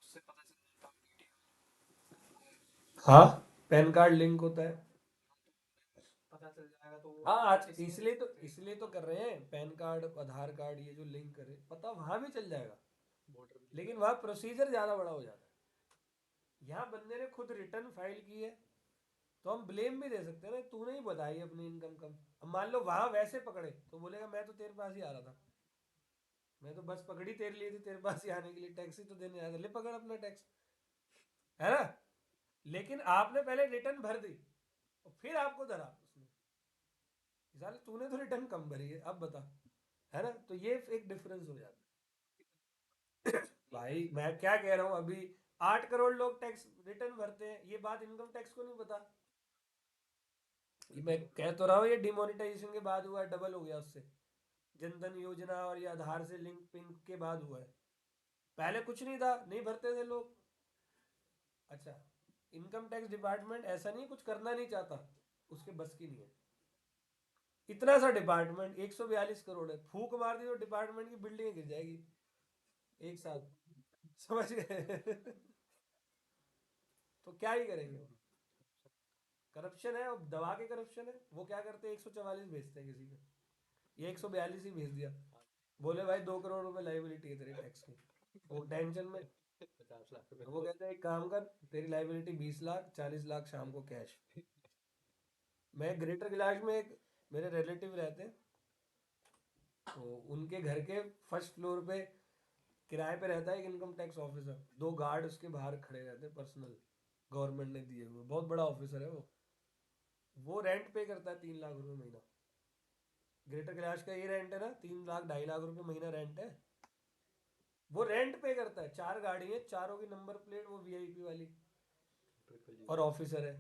Speaker 3: उससे पता चल जाता है TT।
Speaker 1: हाँ, पैन कार्ड लिंक होता है।
Speaker 3: पता चल जाएगा तो वो
Speaker 1: हाँ आज
Speaker 3: किसी में
Speaker 1: इसलिए तो कर रहे हैं पैन कार्ड आधार कार्ड ये जो लिंक करे, पता वहां भी चल जाएगा।
Speaker 2: वोटर
Speaker 1: लेकिन वहां प्रोसीजर ज्यादा बड़ा हो जाता है। यहाँ बंदे ने खुद रिटर्न फाइल की है तो हम ब्लेम भी दे सकते हैं ना, तूने ही बताई अपनी इनकम कम। अब मान लो वहां वैसे पकड़े तो बोलेगा मैं तो तेरे पास ही आ रहा था, मैं तो बस पकड़ी तेरे लिए थी, तेरे पास ही आने के लिए, टैक्स ही तो देने आया था, ले पकड़ अपना टैक्स, है ना? लेकिन आपने पहले रिटर्न भर दी और फिर आपको धरा उसने, साले तूने तो रिटर्न कम भरी है, अब बता, है ना? तो ये एक डिफरेंस हो जाता है। भाई मैं क्या कह रहा हूँ, अभी 8 करोड़ लोग टैक्स रिटर्न भरते हैं, ये बात इनकम टैक्स को नहीं पता। ये मैं कह तो रहा हूँ, ये डिमोनेटाइजेशन के बाद हुआ है, डबल हो गया उससे, जनधन योजना और ये आधार से लिंक पिन के बाद हुआ है। पहले कुछ नहीं था, नहीं भरते थे लोग। अच्छा, इनकम टैक्स डिपार्टमेंट ऐसा नहीं कुछ करना नहीं चाहता, उसके बस की नहीं है। इतना सा डिपार्टमेंट 142 करोड़ है, फूक मार दी तो डिपार्टमेंट की बिल्डिंग गिर जाएगी एक साथ। समझ गए? तो क्या ही करेंगे, करप्शन है, और दबा के करप्शन है। वो क्या करते हैं, 144 भेजते हैं किसी पे, ये 142 ही भेज दिया, बोले भाई 2 करोड़ रुपए लाइबिलिटी है तेरे टैक्स की, वो टेंशन में।
Speaker 2: 50 लाख रुपए।
Speaker 1: वो कहते हैं एक काम कर, तेरी लाइबिलिटी 20 लाख, 40 लाख शाम को कैश। मैं ग्रेटर कैलाश में एक मेरे रिलेटिव रहते हैं, तो उनके घर के फर्स्ट फ्लोर पे किराए पे रहता है एक इनकम टैक्स ऑफिसर, 2 गार्ड उसके बाहर खड़े रहते हैं पर्सनल, गवर्नमेंट ने दिए हुए, बहुत बड़ा ऑफिसर है वो रेंट पे करता है 3 लाख रुपए महीना। ग्रेटर कैलाश का ये रेंट है ना, 3 लाख 2.5 लाख रुपए महीना रेंट है। वो रेंट पे करता है, 4 गाड़ी है, चारों की नंबर प्लेट वो VIP वाली,
Speaker 2: ट्रिपल जी।
Speaker 1: और ऑफिसर है।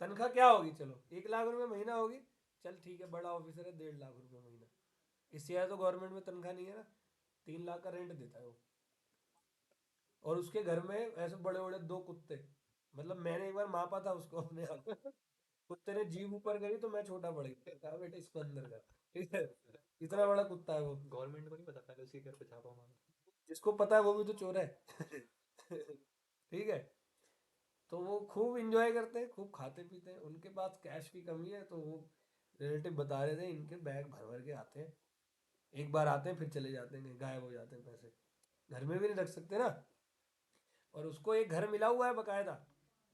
Speaker 1: तनख्वाह क्या होगी, चलो 1 लाख रुपए महीना होगी, चल ठीक है, बड़ा ऑफिसर है, 1.5 लाख रुपए महीना। इससे ज्यादा तो गवर्नमेंट में तनख्वाह नहीं है ना, 3 लाख का रेंट देता है वो। और उसके घर में ऐसे बड़े बड़े 2 कुत्ते, मतलब मैंने एक बार मापा था उसको अपने आप, कुत्ते ने जीभ ऊपर करी तो मैं छोटा पड़ गया, कहा बेटा इसको अंदर कर। ठीक है, इतना बड़ा कुत्ता है वो।
Speaker 2: गवर्नमेंट को नहीं पता, पहले उसके घर पे छापा मारा।
Speaker 1: जिसको पता है वो भी तो चोर है। ठीक है, तो वो खूब इंजॉय करते हैं, खूब खाते पीते हैं, उनके पास कैश की कमी है, तो वो रिलेटिव बता रहे थे इनके बैग भर भर के आते हैं, एक बार आते हैं फिर चले जाते हैं, गायब हो जाते हैं पैसे, घर में भी नहीं रख सकते ना। और उसको एक घर मिला हुआ है बकायदा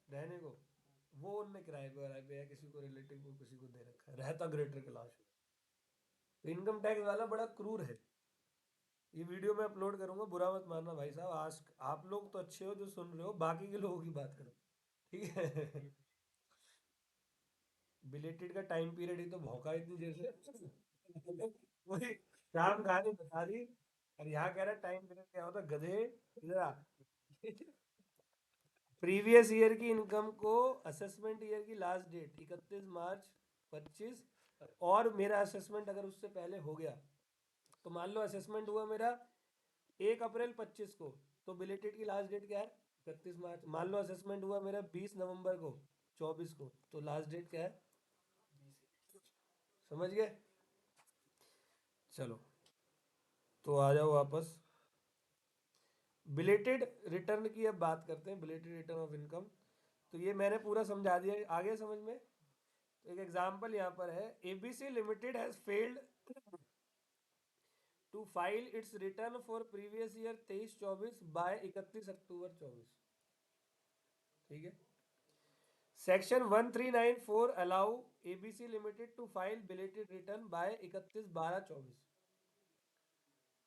Speaker 1: रहने को, वो उनने किराए पे है, किसी को रिलेटिव को किसी को दे रखा है, रहता ग्रेटर कैलाश में। तो इनकम टैक्स वाला बड़ा क्रूर है। ये वीडियो मैं अपलोड करूंगा, बुरा मत मानना भाई साहब, आज आप लोग तो अच्छे हो जो सुन रहे हो, बाकी के लोगों की बात करो, ठीक है। बिलेटेड का टाइम पीरियड ही तो भौंका इतनी देर से। वही शाम खाने बता दी, और यहाँ कह रहा टाइम पीरियड क्या होता, गधे इधर आ। प्रीवियस ईयर की इनकम को असेसमेंट ईयर की लास्ट डेट 31 मार्च 25, और मेरा असेसमेंट अगर उससे पहले हो गया, तो मान लो असेसमेंट हुआ मेरा 1 अप्रैल 25 को, तो बिलेटेड की लास्ट डेट क्या है 31 मार्च। मान लो असेसमेंट हुआ मेरा 20 नवंबर को 24 को, तो लास्ट डेट क्या है, समझ गए। चलो तो आ जाओ वापस, बिलेटेड रिटर्न की अब बात करते हैं, बिलेटेड रिटर्न ऑफ इनकम। तो ये मैंने पूरा समझा दिया, आ गया समझ में। तो एक एग्जांपल यहाँ पर है, ABC limited has failed to file its return for previous year 23-24 by 31 October 24, ठीक है। Section 1394 allow ABC limited to file belated return by 31/12/24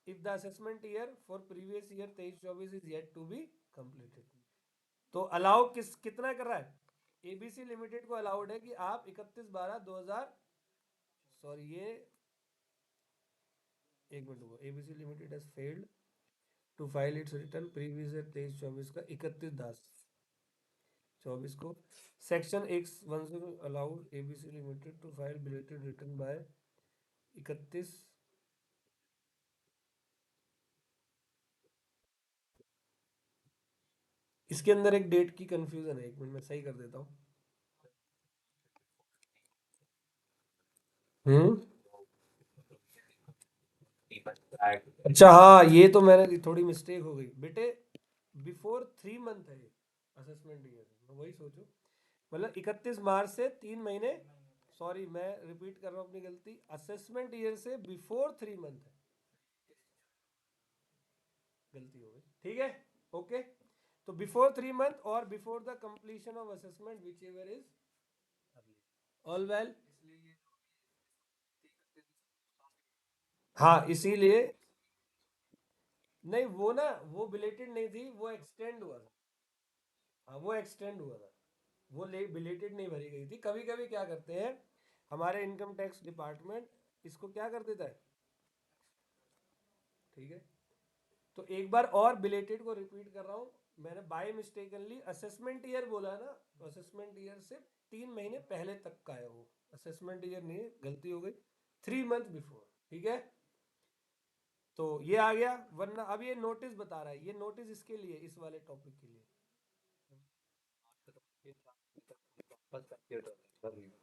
Speaker 1: if the assessment year for previous year 23-24 is yet to be completed। तो अलाउ कितना कर रहा है, एबीसी लिमिटेड को अलाउड है कि आप 31/12/2000, सॉरी ये एक मिनट हुआ, ABC limited has failed to file its return previous year 23-24 का 31/10/24 को, section X10 allowed ABC limited to file belated return by 31, इसके अंदर एक डेट की कंफ्यूजन है, एक मिनट में सही कर देता हूँ। अच्छा हाँ, ये तो मैंने थोड़ी मिस्टेक हो गई बेटे, बिफोर 3 मंथ है ये असेसमेंट ईयर, वही सोचो, मतलब 31 मार्च से 3 महीने, सॉरी मैं रिपीट कर रहा हूँ अपनी गलती, असेसमेंट ईयर से बिफोर 3 मंथ है, गलती हो गई, ठीक है, ओके। तो बिफोर 3 मंथ और before the completion of assessment which ever is all well. हाँ इसीलिए, नहीं वो ना, वो बिलेटेड नहीं थी, वो एक्सटेंड हुआ था, हाँ वो एक्सटेंड हुआ था, वो बिलेटेड नहीं भरी गई थी। कभी कभी क्या करते हैं हमारे इनकम टैक्स डिपार्टमेंट, इसको क्या कर देता है, ठीक है। तो एक बार और बिलेटेड को रिपीट कर रहा हूँ, मैंने बाय मिस्टेकनली असेसमेंट ईयर बोला ना, तो असेसमेंट ईयर से 3 महीने पहले तक का है वो, असेसमेंट ईयर नहीं है, गलती हो गई, 3 मंथ बिफोर, ठीक है। तो ये आ गया, वरना अब ये नोटिस बता रहा है, ये नोटिस इसके लिए, इस वाले टॉपिक के लिए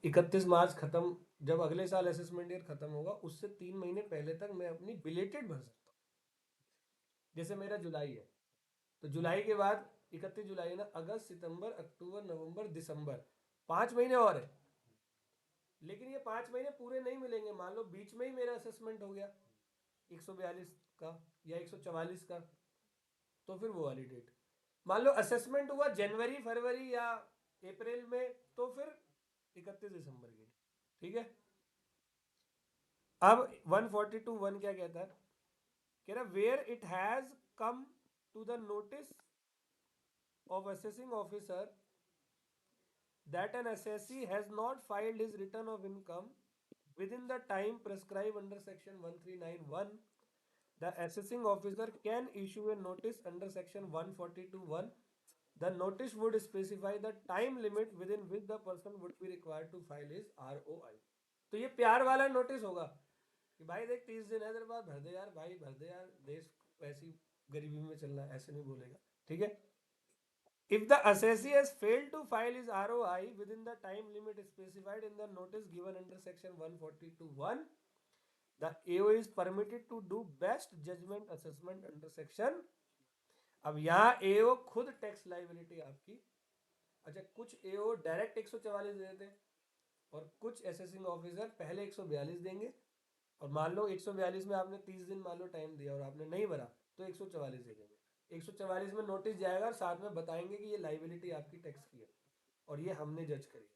Speaker 1: 31 मार्च खत्म, जब अगले साल असेसमेंट ईयर खत्म होगा उससे 3 महीने पहले तक मैं अपनी बिलेटेड भर सकता हूँ। जैसे मेरा जुलाई है, तो जुलाई के बाद 31 जुलाई है ना, अगस्त सितंबर अक्टूबर नवंबर दिसंबर, 5 महीने और है। लेकिन ये 5 महीने पूरे नहीं मिलेंगे, मान लो बीच में ही मेरा असेसमेंट हो गया 142 का या 144 का, तो फिर वो वाली डेट, मान लो असेसमेंट हुआ जनवरी फरवरी या अप्रैल में, तो फिर 31 दिसंबर की, ठीक है। अब 142(1) क्या कहता है, कह रहा where it has come to the notice of assessing officer that an assessee has not filed his return of income within the time prescribed under section 1391, the assessing officer can issue a notice under section 142(1). The notice would specify the time limit within which the person would be required to file his ROI। तो ये प्यार वाला नोटिस होगा कि भाई देख 30 दिन है तेरे पास, भर दे यार भाई, भर दे यार, देश ऐसी गरीबी में चल रहा है, ऐसे नहीं बोलेगा, ठीक है। If the assessee has failed to file his ROI within the time limit specified in the notice given under section 142(1), the AO is permitted to do best judgment assessment under section। अब यहाँ AO खुद टैक्स लाइबिलिटी आपकी, अच्छा कुछ AO डायरेक्ट 144 दे देते हैं, और कुछ असेसिंग ऑफिसर पहले 142 देंगे और मान लो 142 में आपने 30 दिन मान लो टाइम दिया और आपने नहीं भरा तो 144 दे देंगे। 144 में नोटिस जाएगा और साथ में बताएंगे कि ये लाइबिलिटी आपकी टैक्स की है और ये हमने जज करी है।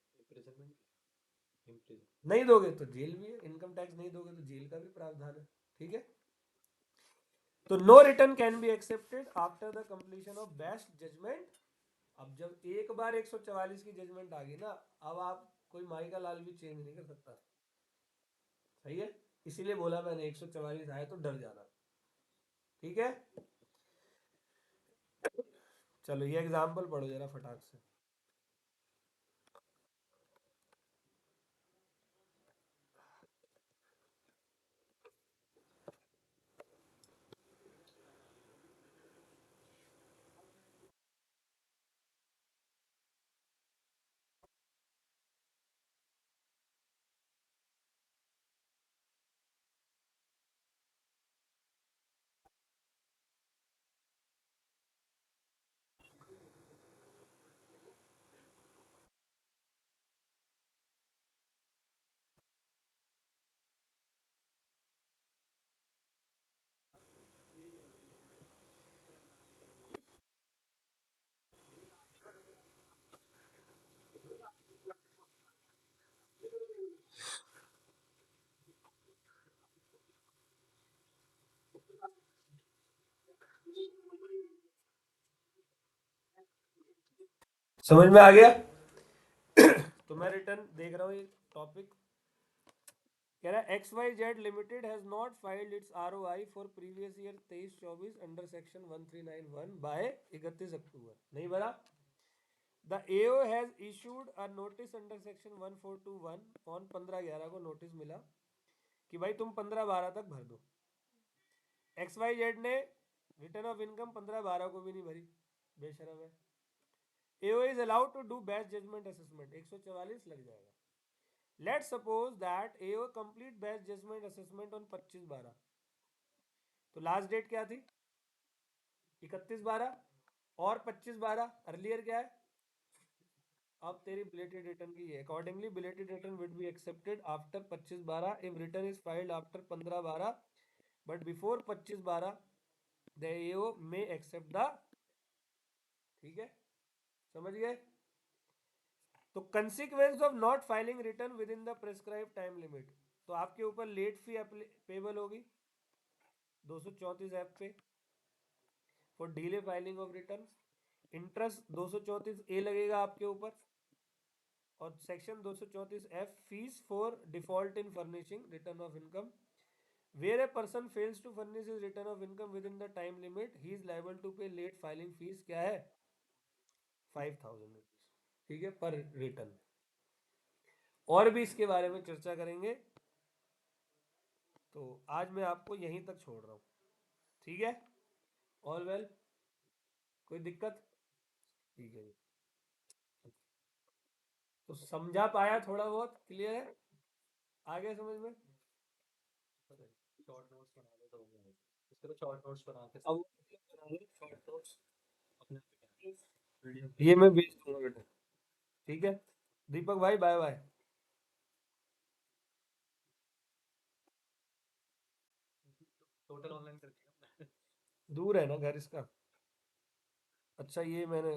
Speaker 1: नहीं दोगे तो जेल भी है, इनकम टैक्स नहीं दोगे तो जेल का भी प्रावधान है। ठीक है, तो no return can be accepted after the completion of best judgment. अब जब एक बार 144 की जजमेंट आ गई ना, अब आप कोई माई का लाल भी चेंज नहीं कर सकता। सही है, इसीलिए बोला मैंने 144 आए तो डर जाना। ठीक है, चलो ये एग्जाम्पल पढ़ो जरा फटाक से। समझ में आ गया? तो मैं रिटर्न देख रहा हूँ ये टॉपिक कह रहा है XYZ limited has not filed its ROI for previous year 23-24 under section 1391 by 31 October. नहीं भरा? The AO has issued a notice under section 1421 on 15/11 को नोटिस मिला कि भाई तुम 15/12 तक भर दो। XYZ ने रिटर्न ऑफ इनकम 15/12 को भी नहीं भरी, बेशरम है। AO is allowed to do best judgment assessment, 144 लग जाएगा। Let's suppose that AO complete best judgment assessment on 25/12, तो लास्ट डेट क्या थी? 31/12 और 25/12 अर्लियर क्या है? अब तेरी बिलेटेड रिटर्न की है। Accordingly belated return will be accepted after 25/12 if return is filed after 15/12 but before 25/12 the AO may accept the. ठीक है, समझ गए? तो consequence of not filing return within the prescribe time limit, तो आपके ऊपर लेट फी पेबल होगी 234 F पे for delay filing of return. Interest 234A लगेगा आपके ऊपर और section 234F fees for default in furnishing return of income. Where a person fails to furnish his return of income within the time limit, he is liable to pay late filing fees। क्या है? 5000 रुपीज। ठीक है, पर रिटर्न। और भी इसके बारे में चर्चा करेंगे, तो आज मैं आपको यहीं तक छोड़ रहा हूँ। ठीक है, ऑल वेल, कोई दिक्कत? ठीक है जी, तो समझा पाया? थोड़ा बहुत क्लियर है? आगे समझ में?
Speaker 2: शॉर्ट नोट्स बना दे तो हो जाएगा। इसके तो शॉर्ट नोट्स बना के
Speaker 1: अब
Speaker 2: बना दे शॉर्ट नोट्स अपने वीडियो
Speaker 1: ये मैं भेज दूंगा बेटा। ठीक है, दीपक भाई बाय बाय।
Speaker 2: टोटल ऑनलाइन कर दिया।
Speaker 1: दूर है ना घर इसका। अच्छा ये मैंने